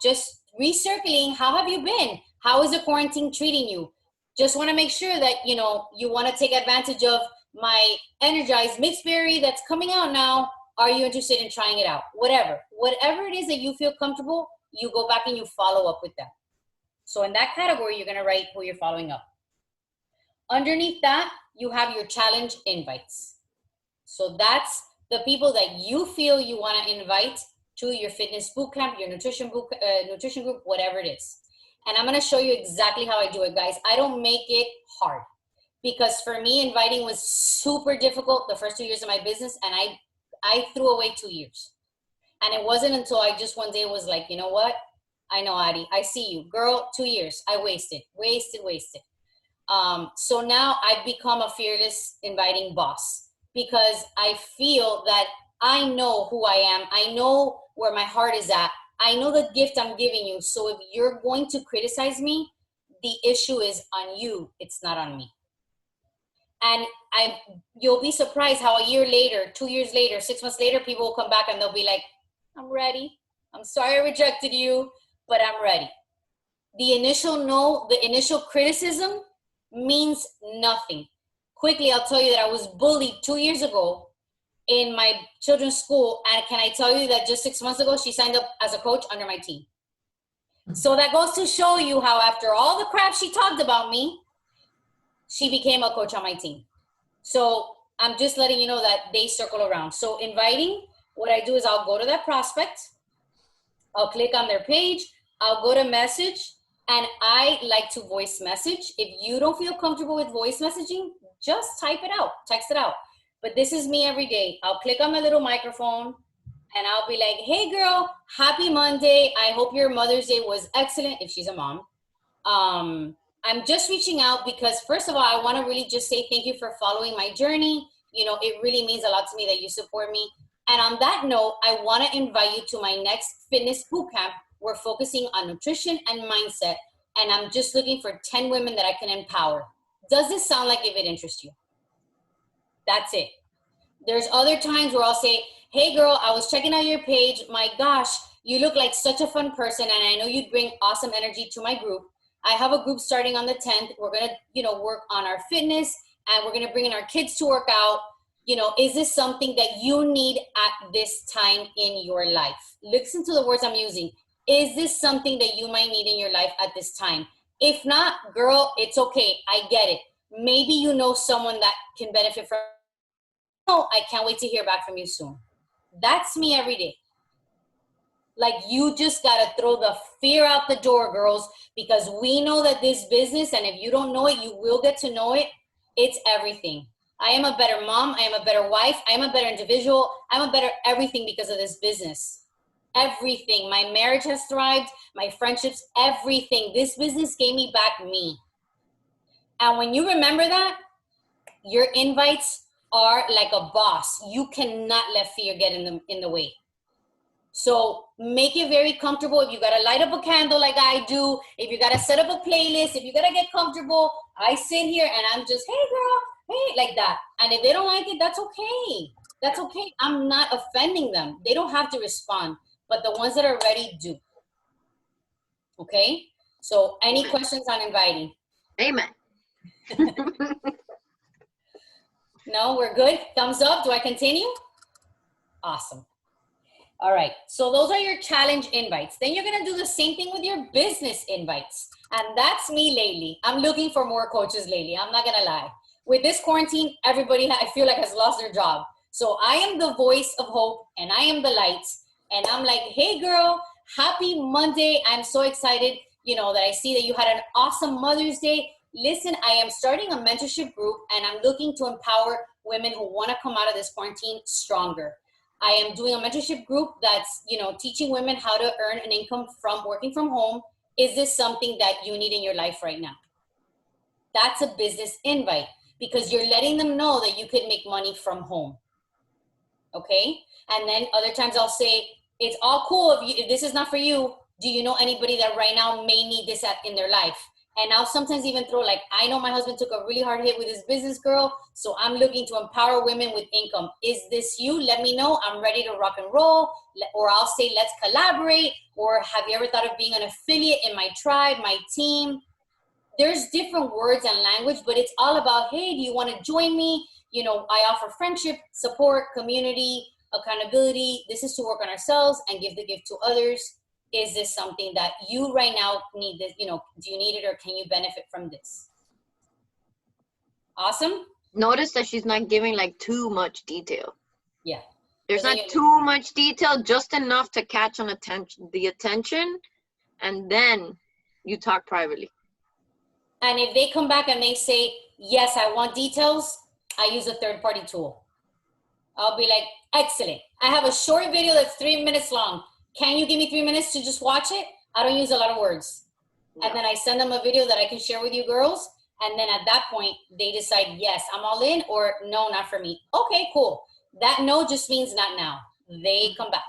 S4: just recircling. How have you been? How is the quarantine treating you? Just want to make sure that, you want to take advantage of my Energized Mixed Berry that's coming out now. Are you interested in trying it out? Whatever it is that you feel comfortable, you go back and you follow up with them. So in that category, you're going to write who you're following up. Underneath that, you have your challenge invites. So that's the people that you feel you want to invite to your fitness bootcamp, your nutrition group, whatever it is. And I'm going to show you exactly how I do it, guys. I don't make it hard, because for me, inviting was super difficult the first 2 years of my business, and I threw away 2 years. And it wasn't until I just one day was like, you know what? I know, Adi. I see you. Girl, 2 years. I wasted. So now I've become a fearless inviting boss because I feel that I know who I am. I know where my heart is at. I know the gift I'm giving you. So if you're going to criticize me, the issue is on you. It's not on me. And you'll be surprised how a year later, 2 years later, 6 months later, people will come back and they'll be like, I'm ready. I'm sorry I rejected you, but I'm ready. The initial no, the initial criticism means nothing. Quickly, I'll tell you that I was bullied 2 years ago in my children's school. And can I tell you that just 6 months ago, she signed up as a coach under my team. So that goes to show you how after all the crap she talked about me, she became a coach on my team. So I'm just letting you know that they circle around. So inviting, what I do is I'll go to that prospect. I'll click on their page. I'll go to message. And I like to voice message. If you don't feel comfortable with voice messaging, just type it out, text it out. But this is me every day. I'll click on my little microphone and I'll be like, hey girl, happy Monday. I hope your Mother's Day was excellent if she's a mom. I'm just reaching out because first of all, I want to really just say thank you for following my journey. You know, it really means a lot to me that you support me. And on that note, I want to invite you to my next fitness bootcamp. We're focusing on nutrition and mindset. And I'm just looking for 10 women that I can empower. Does this sound like if it interests you? That's it. There's other times where I'll say, hey girl, I was checking out your page. My gosh, you look like such a fun person. And I know you'd bring awesome energy to my group. I have a group starting on the 10th. We're going to, work on our fitness and we're going to bring in our kids to work out. Is this something that you need at this time in your life? Listen to the words I'm using. Is this something that you might need in your life at this time? If not, girl, it's okay. I get it. Maybe you know someone that can benefit from it. No, I can't wait to hear back from you soon. That's me every day. Like, you just got to throw the fear out the door, girls, because we know that this business, and if you don't know it, you will get to know it. It's everything. I am a better mom. I am a better wife. I am a better individual. I'm a better everything because of this business. Everything. My marriage has thrived. My friendships, everything. This business gave me back me. And when you remember that, your invites are like a boss. You cannot let fear get in the way. So make it very comfortable. If you got to light up a candle like I do, if you got to set up a playlist, if you got to get comfortable, I sit here and I'm just, hey girl, hey, like that. And if they don't like it, that's okay. That's okay. I'm not offending them. They don't have to respond, but the ones that are ready do. Okay? So any questions on inviting?
S1: Amen.
S4: No, we're good. Thumbs up. Do I continue? Awesome. All right. So those are your challenge invites. Then you're going to do the same thing with your business invites. And that's me lately. I'm looking for more coaches lately. I'm not going to lie. With this quarantine, everybody, I feel like, has lost their job. So I am the voice of hope and I am the light. And I'm like, hey girl, happy Monday. I'm so excited, that I see that you had an awesome Mother's Day. Listen, I am starting a mentorship group and I'm looking to empower women who want to come out of this quarantine stronger. I am doing a mentorship group that's, teaching women how to earn an income from working from home. Is this something that you need in your life right now? That's a business invite because you're letting them know that you could make money from home. Okay? And then other times I'll say, it's all cool if this is not for you. Do you know anybody that right now may need this in their life? And I'll sometimes even throw I know my husband took a really hard hit with his business, girl. So I'm looking to empower women with income. Is this you? Let me know. I'm ready to rock and roll. Or I'll say, let's collaborate. Or have you ever thought of being an affiliate in my tribe, my team? There's different words and language, but it's all about, hey, do you want to join me? I offer friendship, support, community, accountability. This is to work on ourselves and give the gift to others. Is this something that you right now need? This, do you need it or can you benefit from this? Awesome.
S1: Notice that she's not giving too much detail.
S4: Yeah.
S1: There's not too much detail, just enough to catch on the attention, and then you talk privately.
S4: And if they come back and they say, yes, I want details, I use a third-party tool. I'll be like, excellent. I have a short video that's 3 minutes long. Can you give me 3 minutes to just watch it? I don't use a lot of words.
S1: Yeah.
S4: And then I send them a video that I can share with you girls. And then at that point, they decide, yes, I'm all in, or no, not for me. Okay, cool. That no just means not now. They come back.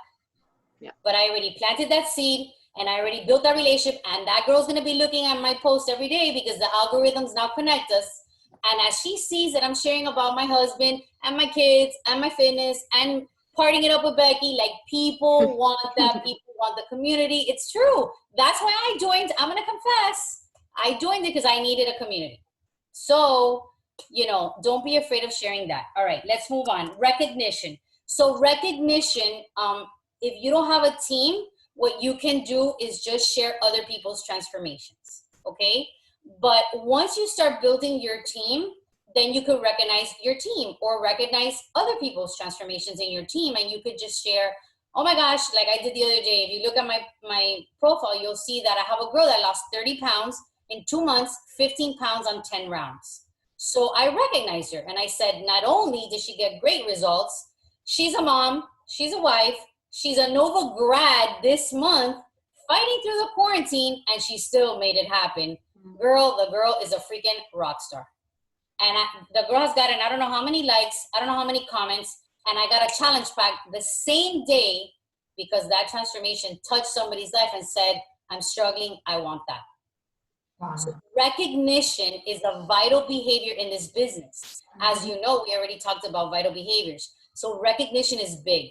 S1: Yeah.
S4: But I already planted that seed, and I already built that relationship, and that girl's going to be looking at my post every day because the algorithms now connect us. And as she sees that I'm sharing about my husband and my kids and my fitness and partying it up with Becky, like, people want that. People want the community. It's true. That's why I joined. I'm going to confess. I joined it because I needed a community. So, you know, don't be afraid of sharing that. All right, let's move on. Recognition. So recognition, if you don't have a team, what you can do is just share other people's transformations, okay? But once you start building your team, then you could recognize your team or recognize other people's transformations in your team, and you could just share, oh my gosh, like I did the other day. If you look at my profile, you'll see that I have a girl that lost 30 pounds in 2 months, 15 pounds on 10 rounds. So I recognized her, and I said, not only did she get great results, she's a mom, she's a wife, she's a Nova grad this month, fighting through the quarantine, and she still made it happen. Girl, the girl is a freaking rock star. And the girl has gotten, I don't know how many likes, I don't know how many comments, and I got a challenge pack the same day because that transformation touched somebody's life and said, I'm struggling, I want that.
S3: Wow.
S4: So recognition is a vital behavior in this business. As you know, we already talked about vital behaviors. So recognition is big.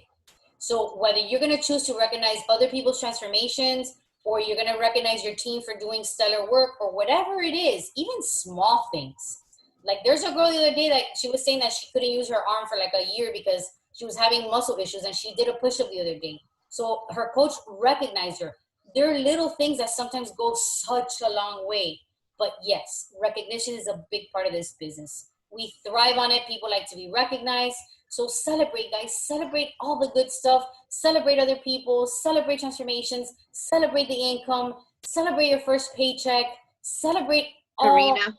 S4: So whether you're going to choose to recognize other people's transformations, or you're going to recognize your team for doing stellar work, or whatever it is, even small things. Like there's a girl the other day that she was saying that she couldn't use her arm for like a year because she was having muscle issues, and she did a push-up the other day. So her coach recognized her. There are little things that sometimes go such a long way. But yes, recognition is a big part of this business. We thrive on it. People like to be recognized. So celebrate, guys. Celebrate all the good stuff. Celebrate other people. Celebrate transformations. Celebrate the income. Celebrate your first paycheck. Celebrate all.
S1: Karina,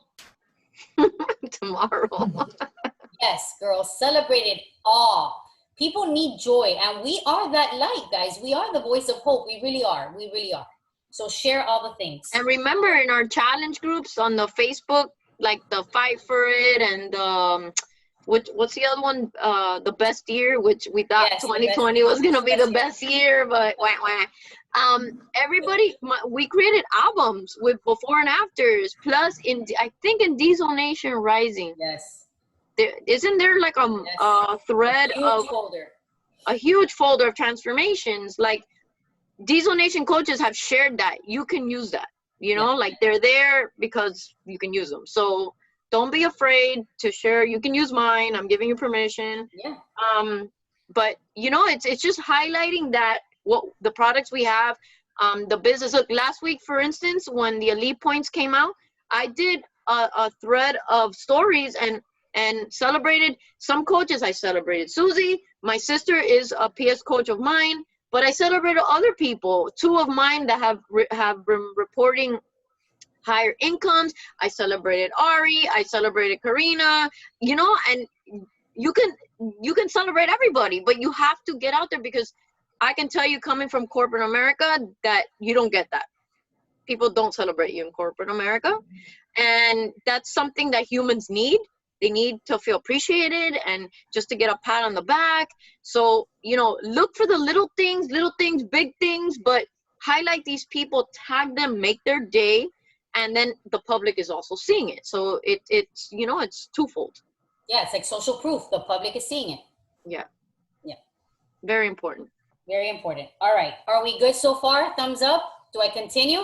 S1: tomorrow.
S4: Yes, girls. Celebrate it all. People need joy, and we are that light, guys. We are the voice of hope. We really are. We really are. So share all the things.
S1: And remember, in our challenge groups on the Facebook, like the Fight for It and what's the other one? The Best Year, which we thought 2020 was gonna be the best year, but everybody, we created albums with before and afters. Plus, I think in Diesel Nation Rising,
S4: Yes.
S1: Isn't there like a thread of a huge folder of transformations? Like Diesel Nation coaches have shared that. You can use that, you know, like they're there because you can use them. So don't be afraid to share. You can use mine. I'm giving you permission.
S4: Yeah.
S1: But you know, it's just highlighting that what the products we have, the business. Look, last week, for instance, when the Elite Points came out, I did a thread of stories and celebrated some coaches. I celebrated Susie. My sister is a PS coach of mine, but I celebrated other people, 2 of mine that have been reporting higher incomes. I celebrated Ari. I celebrated Karina, you know, and you can celebrate everybody, but you have to get out there, because I can tell you, coming from corporate America, that you don't get that. People don't celebrate you in corporate America. And that's something that humans need. They need to feel appreciated and just to get a pat on the back. So, you know, look for the little things, big things, but highlight these people, tag them, make their day. And then the public is also seeing it. So it's, you know, it's twofold.
S4: Yeah, it's like social proof. The public is seeing it.
S1: Yeah.
S4: Yeah.
S1: Very important.
S4: Very important. All right. Are we good so far? Thumbs up. Do I continue?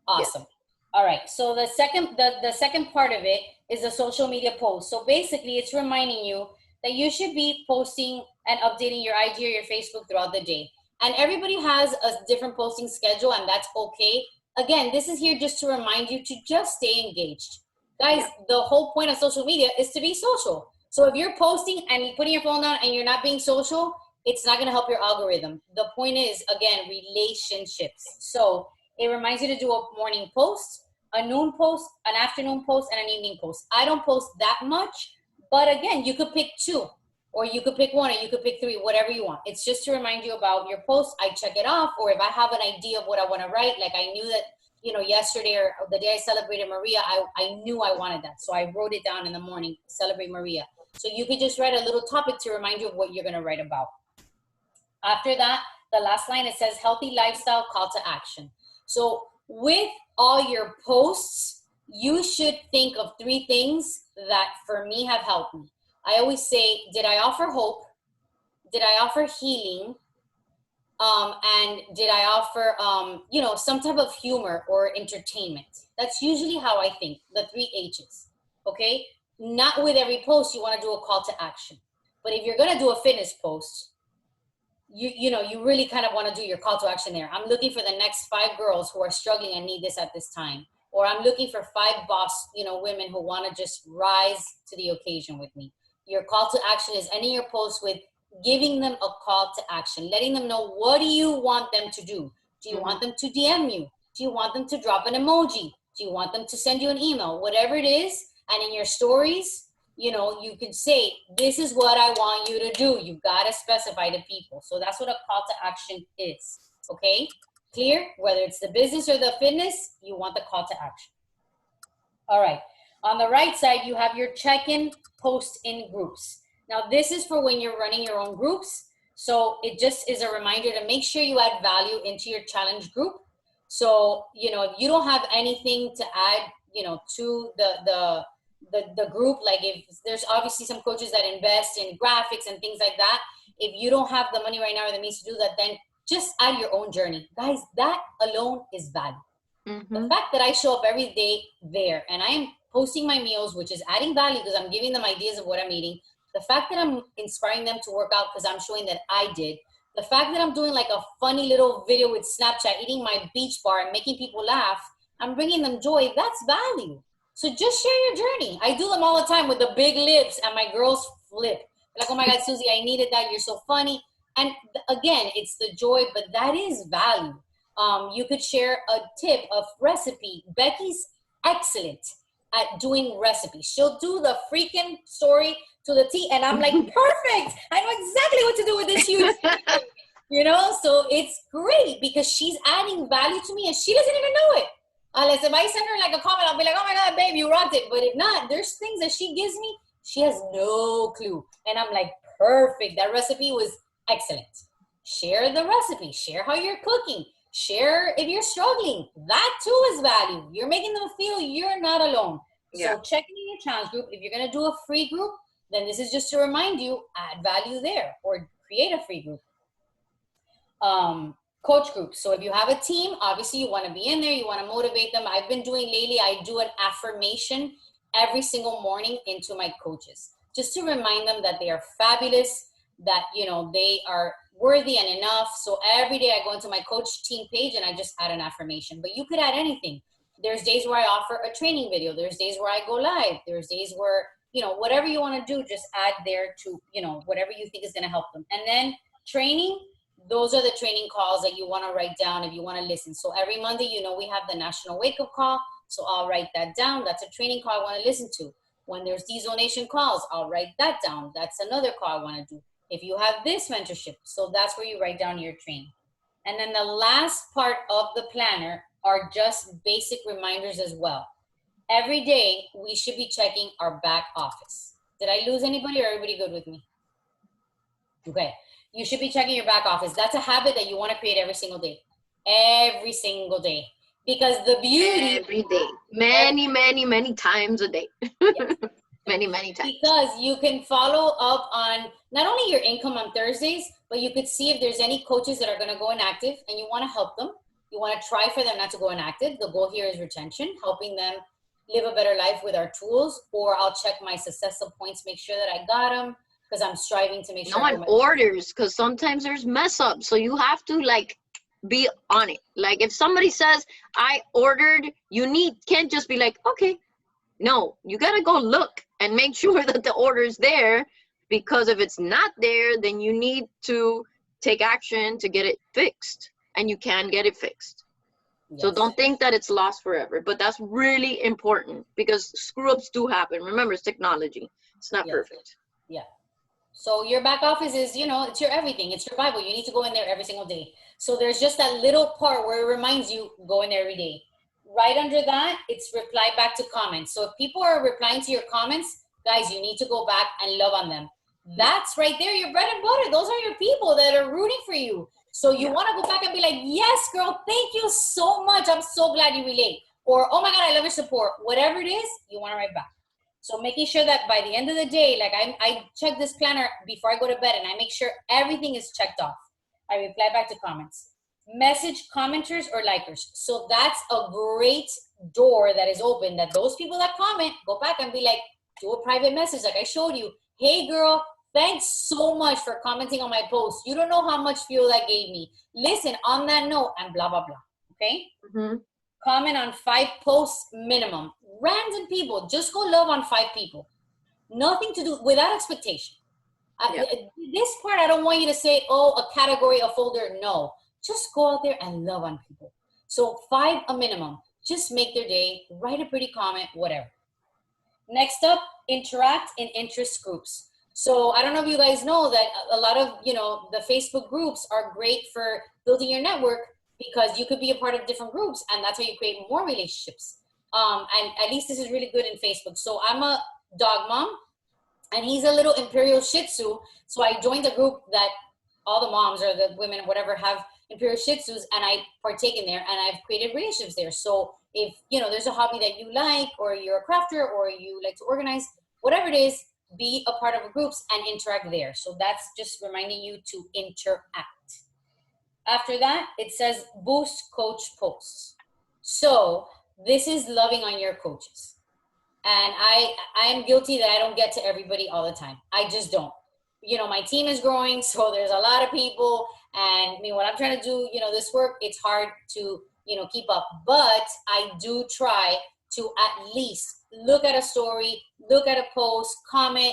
S4: Awesome.
S1: Yes.
S4: All right. So the second part of it is the social media post. So basically, it's reminding you that you should be posting and updating your IG or your Facebook throughout the day. And everybody has a different posting schedule, and that's okay. Again, this is here just to remind you to just stay engaged. Guys, the whole point of social media is to be social. So if you're posting and you're putting your phone down and you're not being social, it's not going to help your algorithm. The point is, again, relationships. So it reminds you to do a morning post, a noon post, an afternoon post, and an evening post. I don't post that much, but again, you could pick 2. Or you could pick one, or you could pick three, whatever you want. It's just to remind you about your post. I check it off, or if I have an idea of what I want to write, like I knew that, you know, yesterday or the day I celebrated Maria, I knew I wanted that. So I wrote it down in the morning, celebrate Maria. So you could just write a little topic to remind you of what you're going to write about. After that, the last line, it says healthy lifestyle call to action. So with all your posts, you should think of three things that for me have helped me. I always say, did I offer hope? Did I offer healing? And did I offer, you know, some type of humor or entertainment? That's usually how I think, the 3 H's, okay? Not with every post you want to do a call to action. But if you're going to do a fitness post, you know, you really kind of want to do your call to action there. I'm looking for the next 5 girls who are struggling and need this at this time. Or I'm looking for 5 boss, you know, women who want to just rise to the occasion with me. Your call to action is ending your post with giving them a call to action, letting them know, what do you want them to do? Do you want them to DM you? Do you want them to drop an emoji? Do you want them to send you an email? Whatever it is. And in your stories, you know, you could say, this is what I want you to do. You've got to specify to people. So that's what a call to action is. Okay? Clear? Whether it's the business or the fitness, you want the call to action. All right. On the right side, you have your check-in, post in groups. Now, this is for when you're running your own groups. So it just is a reminder to make sure you add value into your challenge group. So, you know, if you don't have anything to add, you know, to the group, like if there's obviously some coaches that invest in graphics and things like that. If you don't have the money right now or the means to do that, then just add your own journey. Guys, that alone is value. The fact that I show up every day there and I am posting my meals, which is adding value because I'm giving them ideas of what I'm eating. The fact that I'm inspiring them to work out because I'm showing that I did. The fact that I'm doing like a funny little video with Snapchat, eating my beach bar and making people laugh, I'm bringing them joy. That's value. So just share your journey. I do them all the time with the big lips and my girls flip. Like, oh my God, Susie, I needed that. You're so funny. And again, it's the joy, but that is value. You could share a tip, a recipe. Becky's excellent at doing recipes. She'll do the freaking story to the T, and I'm like, perfect. I know exactly what to do with this huge thing. You know, so it's great because she's adding value to me and she doesn't even know it. Unless if I send her like a comment, I'll be like, oh my God, babe, you rocked it. But if not, there's things that she gives me, she has no clue. And I'm like, perfect. That recipe was excellent. Share the recipe. Share how you're cooking. Share if you're struggling. That too is value. You're making them feel you're not alone. Yeah. So check in your challenge group. If you're going to do a free group, then this is just to remind you, add value there or create a free group. Coach groups. So if you have a team, obviously you want to be in there. You want to motivate them. I've been doing lately, I do an affirmation every single morning into my coaches, just to remind them that they are fabulous, that, you know, they are worthy and enough. So every day I go into my coach team page and I just add an affirmation, but you could add anything. There's days where I offer a training video. There's days where I go live. There's days where, you know, whatever you want to do, just add there to, you know, whatever you think is going to help them. And then training, those are the training calls that you want to write down if you want to listen. So every Monday, you know, we have the National Wake Up Call. So I'll write that down. That's a training call I want to listen to. When there's these donation calls, I'll write that down. That's another call I want to do. If you have this mentorship, so that's where you write down your training. And then the last part of the planner are just basic reminders as well. Every day, we should be checking our back office. Did I lose anybody or everybody good with me? Okay. You should be checking your back office. That's a habit that you want to create every single day. Every single day. Because the beauty...
S1: Every day. Many times a day.
S4: Yes.
S1: Many times.
S4: Because you can follow up on not only your income on Thursdays, but you could see if there's any coaches that are going to go inactive and you want to help them. You want to try for them not to go inactive. The goal here is retention, helping them live a better life with our tools. Or I'll check my successful points, make sure that I got them, because I'm striving to make sure.
S1: No one orders, because sometimes there's mess up. So you have to like be on it. Like if somebody says, I ordered, can't just be like, okay. No, you got to go look and make sure that the order is there, because if it's not there, then you need to take action to get it fixed, and you can get it fixed. Yes. So don't think that it's lost forever, but that's really important because screw-ups do happen. Remember, it's technology. It's not perfect.
S4: Yeah. So your back office is, you know, it's your everything. It's your Bible. You need to go in there every single day. So there's just that little part where it reminds you, go in there every day. Right under that, it's reply back to comments. So if people are replying to your comments, guys, you need to go back and love on them. That's right there, your bread and butter. Those are your people that are rooting for you. So you want to go back and be like, yes, girl, thank you so much. I'm so glad you relate. Or, oh my God, I love your support. Whatever it is, you want to write back. So making sure that by the end of the day, like I check this planner before I go to bed and I make sure everything is checked off. I reply back to comments. Message commenters or likers. So that's a great door that is open, that those people that comment, go back and be like, do a private message like I showed you. Hey girl, thanks so much for commenting on my post. You don't know how much fuel that gave me. Listen, on that note, and blah, blah, blah. Okay?
S1: Mm-hmm.
S4: Comment on 5 posts minimum. Random people. Just go love on 5 people. Nothing to do, without expectation. This part, I don't want you to say, oh, a category, a folder. No. Just go out there and love on people. So 5 a minimum. Just make their day. Write a pretty comment, whatever. Next up, interact in interest groups. So I don't know if you guys know that a lot of, you know, the Facebook groups are great for building your network, because you could be a part of different groups, and that's how you create more relationships. And at least this is really good in Facebook. So I'm a dog mom, and he's a little Imperial Shih Tzu. So I joined a group that all the moms or the women, whatever, have Imperial Shih Tzus, and I partake in there, and I've created relationships there. So if, you know, there's a hobby that you like, or you're a crafter, or you like to organize, whatever it is, be a part of groups and interact there. So that's just reminding you to interact. After that, it says boost coach posts. So this is loving on your coaches. And I am guilty that I don't get to everybody all the time. I just don't. You know, my team is growing, so there's a lot of people. And I mean, when I'm trying to do, you know, this work, it's hard to, you know, keep up. But I do try to at least look at a story, look at a post, comment.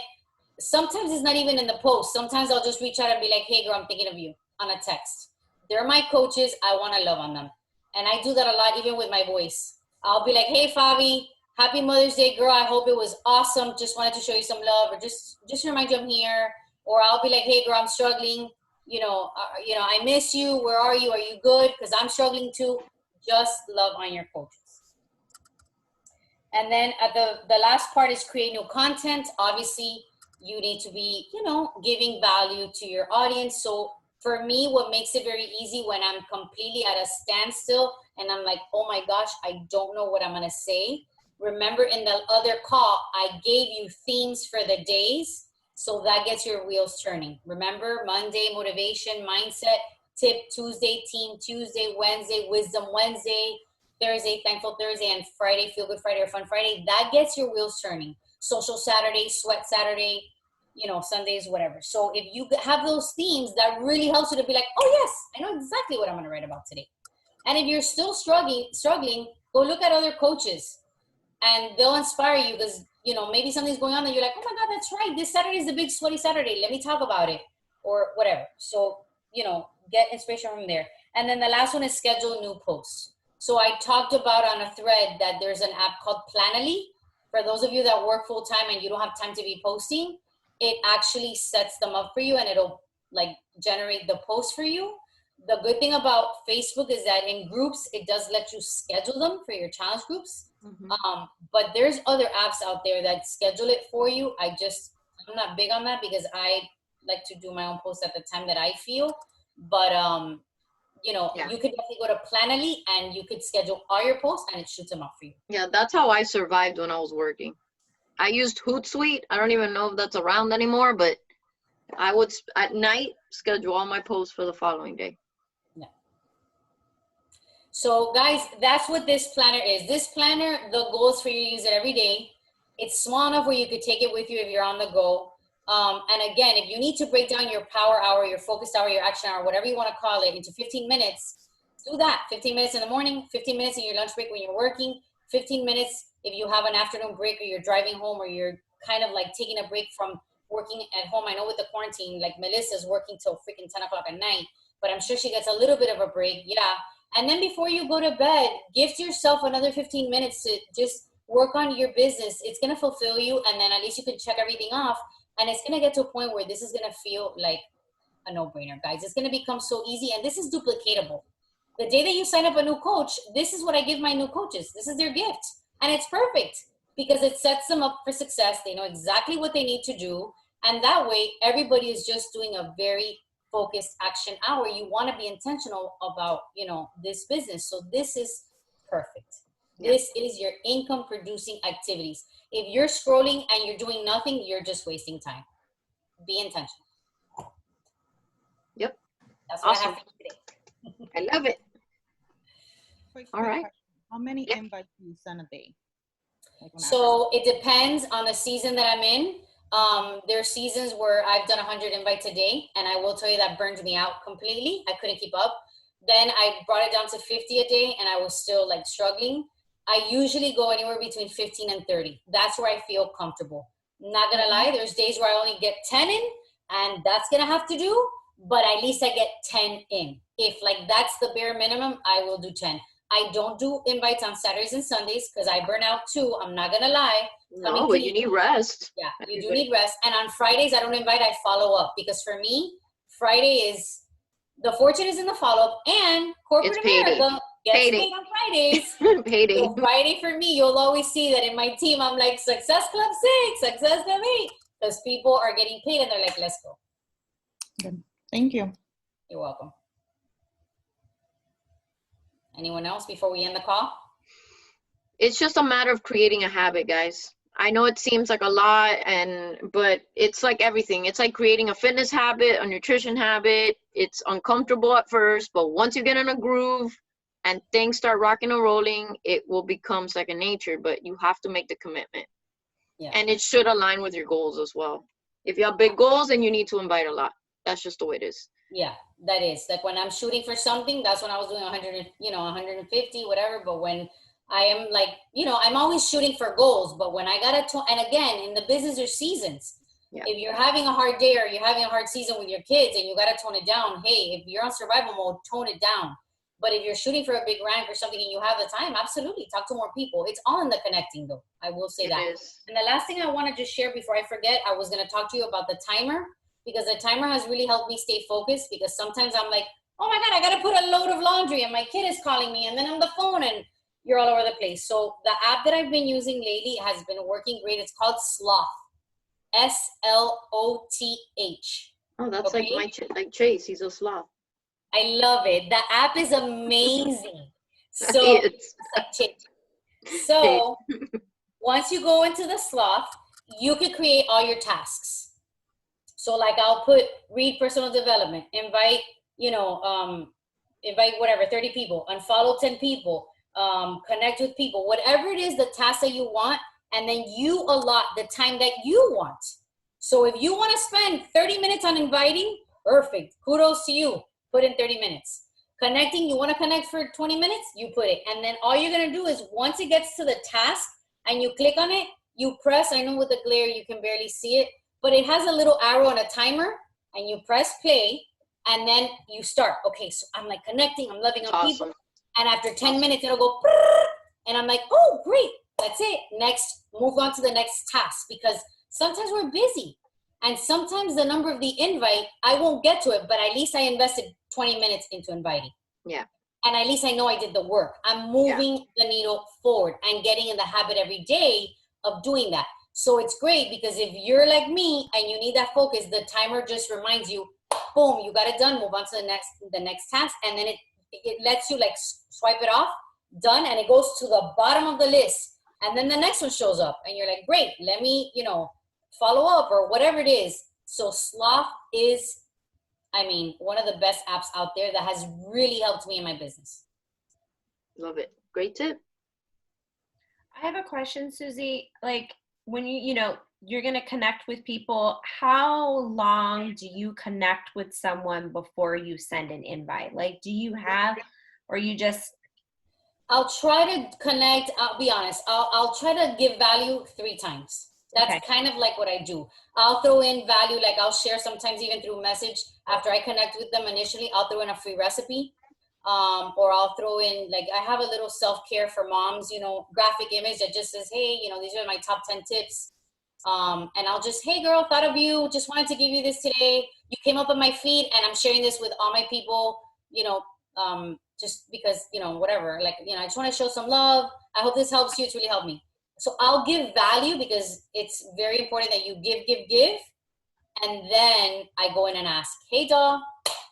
S4: Sometimes it's not even in the post. Sometimes I'll just reach out and be like, hey, girl, I'm thinking of you, on a text. They're my coaches. I want to love on them. And I do that a lot, even with my voice. I'll be like, hey, Fabi, happy Mother's Day, girl. I hope it was awesome. Just wanted to show you some love, or just remind you I'm here. Or I'll be like, hey, girl, I'm struggling. You know, I miss you. Where are you? Are you good? Because I'm struggling too. Just love on your coaches. And then at the last part is create new content. Obviously, you need to be, you know, giving value to your audience. So for me, what makes it very easy when I'm completely at a standstill and I'm like, oh my gosh, I don't know what I'm going to say. Remember, in the other call, I gave you themes for the days. So that gets your wheels turning. Remember, Monday, motivation, mindset, tip, Tuesday, team, Tuesday, Wednesday, wisdom Wednesday, Thursday, thankful Thursday, and Friday, feel good Friday or fun Friday. That gets your wheels turning. Social Saturday, sweat Saturday, you know, Sundays, whatever. So if you have those themes, that really helps you to be like, oh yes, I know exactly what I'm going to write about today. And if you're still struggling, go look at other coaches, and they'll inspire you, because, you know, maybe something's going on and you're like, oh my God, that's right. This Saturday is the big sweaty Saturday. Let me talk about it, or whatever. So, you know, get inspiration from there. And then the last one is schedule new posts. So I talked about on a thread that there's an app called Planoly. For those of you that work full time and you don't have time to be posting, it actually sets them up for you, and it'll like generate the post for you. The good thing about Facebook is that in groups, it does let you schedule them for your challenge groups. Mm-hmm. But there's other apps out there that schedule it for you. I'm not big on that, because I like to do my own posts at the time that I feel. But, you know, you could definitely go to Planoly and you could schedule all your posts and it shoots them up for you.
S1: Yeah, that's how I survived when I was working. I used Hootsuite. I don't even know if that's around anymore, but I would at night schedule all my posts for the following day.
S4: Yeah. So guys, that's what this planner is. This planner, the goal is for you to use it every day. It's small enough where you could take it with you if you're on the go. And again, if you need to break down your power hour, your focused hour, your action hour, whatever you want to call it, into 15 minutes, do that. 15 minutes in the morning, 15 minutes in your lunch break when you're working, 15 minutes if you have an afternoon break, or you're driving home, or you're kind of like taking a break from working at home. I know with the quarantine, like Melissa's working till freaking 10 o'clock at night, but I'm sure she gets a little bit of a break. Yeah. And then before you go to bed, gift yourself another 15 minutes to just work on your business. It's going to fulfill you. And then at least you can check everything off. And it's going to get to a point where this is going to feel like a no-brainer, guys. It's going to become so easy, and this is duplicatable. The day that you sign up a new coach, this is what I give my new coaches. This is their gift. And it's perfect because it sets them up for success. They know exactly what they need to do. And that way, everybody is just doing a very focused action hour. You want to be intentional about, this business. So this is perfect. Yeah. This is your income producing activities. If you're scrolling and you're doing nothing, you're just wasting time. Be intentional.
S1: Yep.
S4: That's what
S1: awesome.
S4: I have for you today.
S1: I love it. All right.
S7: Question. How many invites do you send a day?
S4: So it depends on the season that I'm in. There are seasons where I've done 100 invites a day, and I will tell you that burned me out completely. I couldn't keep up. Then I brought it down to 50 a day, and I was still like struggling. I usually go anywhere between 15 and 30. That's where I feel comfortable. Not gonna lie, there's days where I only get 10 in, and that's gonna have to do, but at least I get 10 in. If like that's the bare minimum, I will do 10. I don't do invites on Saturdays and Sundays because I burn out too. I'm not gonna lie.
S1: No, but you need rest.
S4: Yeah, you do need rest. And on Fridays, I don't invite, I follow up, because for me, Friday is, the fortune is in the follow-up, and corporate America gets paid on Fridays.
S1: Payday.
S4: So Friday for me, you'll always see that in my team, I'm like, Success Club 6, Success Club 8, because people are getting paid and they're like, let's go.
S7: Good. Thank you.
S4: You're welcome. Anyone else before we end the call?
S1: It's just a matter of creating a habit, guys. I know it seems like a lot, but it's like everything. It's like creating a fitness habit, a nutrition habit. It's uncomfortable at first, but once you get in a groove and things start rocking and rolling, it will become second nature, but you have to make the commitment. Yeah. And it should align with your goals as well. If you have big goals, then you need to invite a lot. That's just the way it is.
S4: Yeah, that is. Like when I'm shooting for something, that's when I was doing 100, 150, whatever. But when I am like, I'm always shooting for goals. But when I got and again, in the business, there's seasons. Yeah. If you're having a hard day or you're having a hard season with your kids and you got to tone it down, hey, if you're on survival mode, tone it down. But if you're shooting for a big rank or something and you have the time, absolutely, talk to more people. It's all in the connecting, though. I will say that. Is. And the last thing I want to just share before I forget, I was going to talk to you about the timer, because the timer has really helped me stay focused, because sometimes I'm like, oh my God, I got to put a load of laundry and my kid is calling me and then on the phone and you're all over the place. So the app that I've been using lately has been working great. It's called Sloth. SLOTH.
S1: Oh, that's okay? like Chase. He's a sloth.
S4: I love it. The app is amazing. So, so once you go into the Sloth, you can create all your tasks. So like I'll put read personal development, invite, invite whatever, 30 people, unfollow 10 people, connect with people, whatever it is, the task that you want, and then you allot the time that you want. So if you want to spend 30 minutes on inviting, perfect. Kudos to you. Put in 30 minutes. Connecting, you want to connect for 20 minutes, you put it. And then all you're going to do is once it gets to the task and you click on it, you press, I know with the glare you can barely see it, but it has a little arrow and a timer, and you press play and then you start. Okay, so I'm like connecting, I'm loving on people. And after 10 minutes, it'll go, and I'm like, oh, great, that's it. Next, move on to the next task, because sometimes we're busy. And sometimes the number of the invite, I won't get to it, but at least I invested 20 minutes into inviting.
S1: Yeah.
S4: And at least I know I did the work. I'm moving the needle forward and getting in the habit every day of doing that. So it's great, because if you're like me and you need that focus, the timer just reminds you, boom, you got it done, move on to the next task. And then it lets you like swipe it off, done, and it goes to the bottom of the list. And then the next one shows up and you're like, great, let me, follow up or whatever it is. So Sloth is, one of the best apps out there that has really helped me in my business.
S1: Love it. Great tip.
S6: I have a question, Susie. Like when you're going to connect with people, how long do you connect with someone before you send an invite? Like, do you have, or you just?
S4: I'll try to connect. I'll be honest. I'll try to give value 3 times. That's kind of like what I do. I'll throw in value, like I'll share sometimes even through message. After I connect with them initially, I'll throw in a free recipe. Or I'll throw in, like I have a little self-care for moms, graphic image that just says, hey, these are my top 10 tips. And I'll just, hey girl, thought of you, just wanted to give you this today. You came up on my feed and I'm sharing this with all my people, you know, just because, you know, whatever, like, you know, I just want to show some love. I hope this helps you. It's really helped me. So I'll give value because it's very important that you give. And then I go in and ask, hey doll,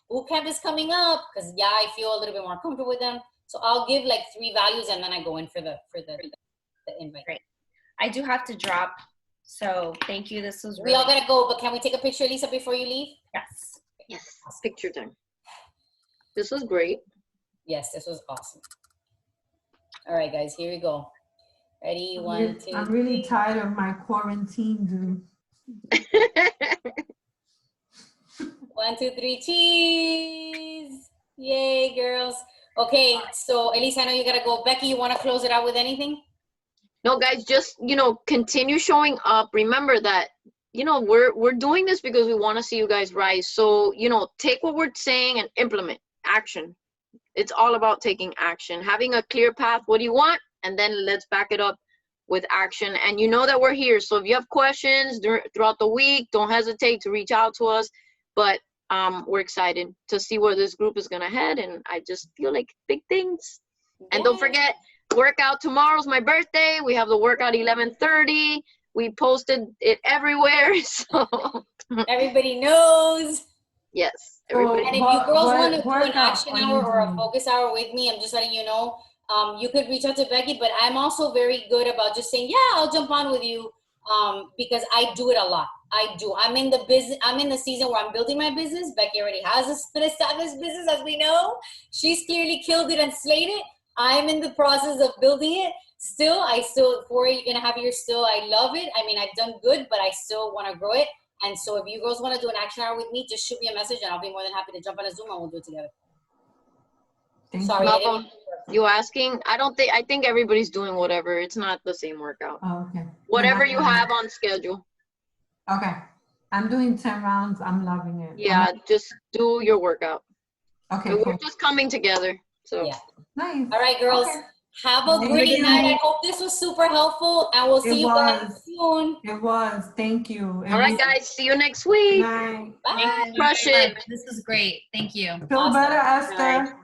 S4: boot camp is coming up, because yeah, I feel a little bit more comfortable with them. So I'll give like 3 values and then I go in for the invite.
S6: Great. I do have to drop. So thank you. This was
S4: We all gotta go, but can we take a picture, Lisa, before you leave?
S6: Yes.
S1: Yes, picture time. This was great.
S4: Yes, this was awesome. All right, guys, here we go. Ready? 1, 2.
S3: I'm really tired of my quarantine, dude.
S4: 1, 2, 3, cheese. Yay, girls. Okay, so Elisa, I know you gotta go. Becky, you wanna close it out with anything?
S1: No, guys, just, you know, continue showing up. Remember that, you know, we're doing this because we want to see you guys rise. So, you know, take what we're saying and implement action. It's all about taking action, having a clear path. What do you want? And then let's back it up with action. And you know that we're here. So if you have questions throughout the week, don't hesitate to reach out to us. But we're excited to see where this group is going to head. And I just feel like big things. And don't forget, workout tomorrow's my birthday. We have the workout 11:30. We posted it everywhere. So
S4: everybody knows.
S1: Yes.
S4: Everybody. And if you girls want to do an action hour or a focus hour with me, I'm just letting you know. You could reach out to Becky, but I'm also very good about just saying, yeah, I'll jump on with you, because I do it a lot. I do. I'm in the business. I'm in the season where I'm building my business. Becky already has an established business, as we know. She's clearly killed it and slayed it. I'm in the process of building it. Still, 4.5 years still, I love it. I mean, I've done good, but I still want to grow it. And so if you girls want to do an action hour with me, just shoot me a message and I'll be more than happy to jump on a Zoom and we'll do it together. Sorry.
S1: You asking? I think everybody's doing whatever. It's not the same workout.
S3: Oh, okay.
S1: Whatever you have on schedule.
S3: Okay. I'm doing 10 rounds. I'm loving it.
S1: Yeah, just do your workout.
S3: Okay.
S1: Cool.
S3: We're
S1: just coming together. So
S4: yeah.
S3: Nice.
S4: All right, girls. Okay. Have a great night. I hope this was super helpful, and we'll see you guys soon.
S3: It was. Thank you.
S1: All right, guys. See you next week.
S3: Bye.
S4: Bye.
S1: Crush it.
S5: This was great. Thank you.
S3: Feel better, Esther.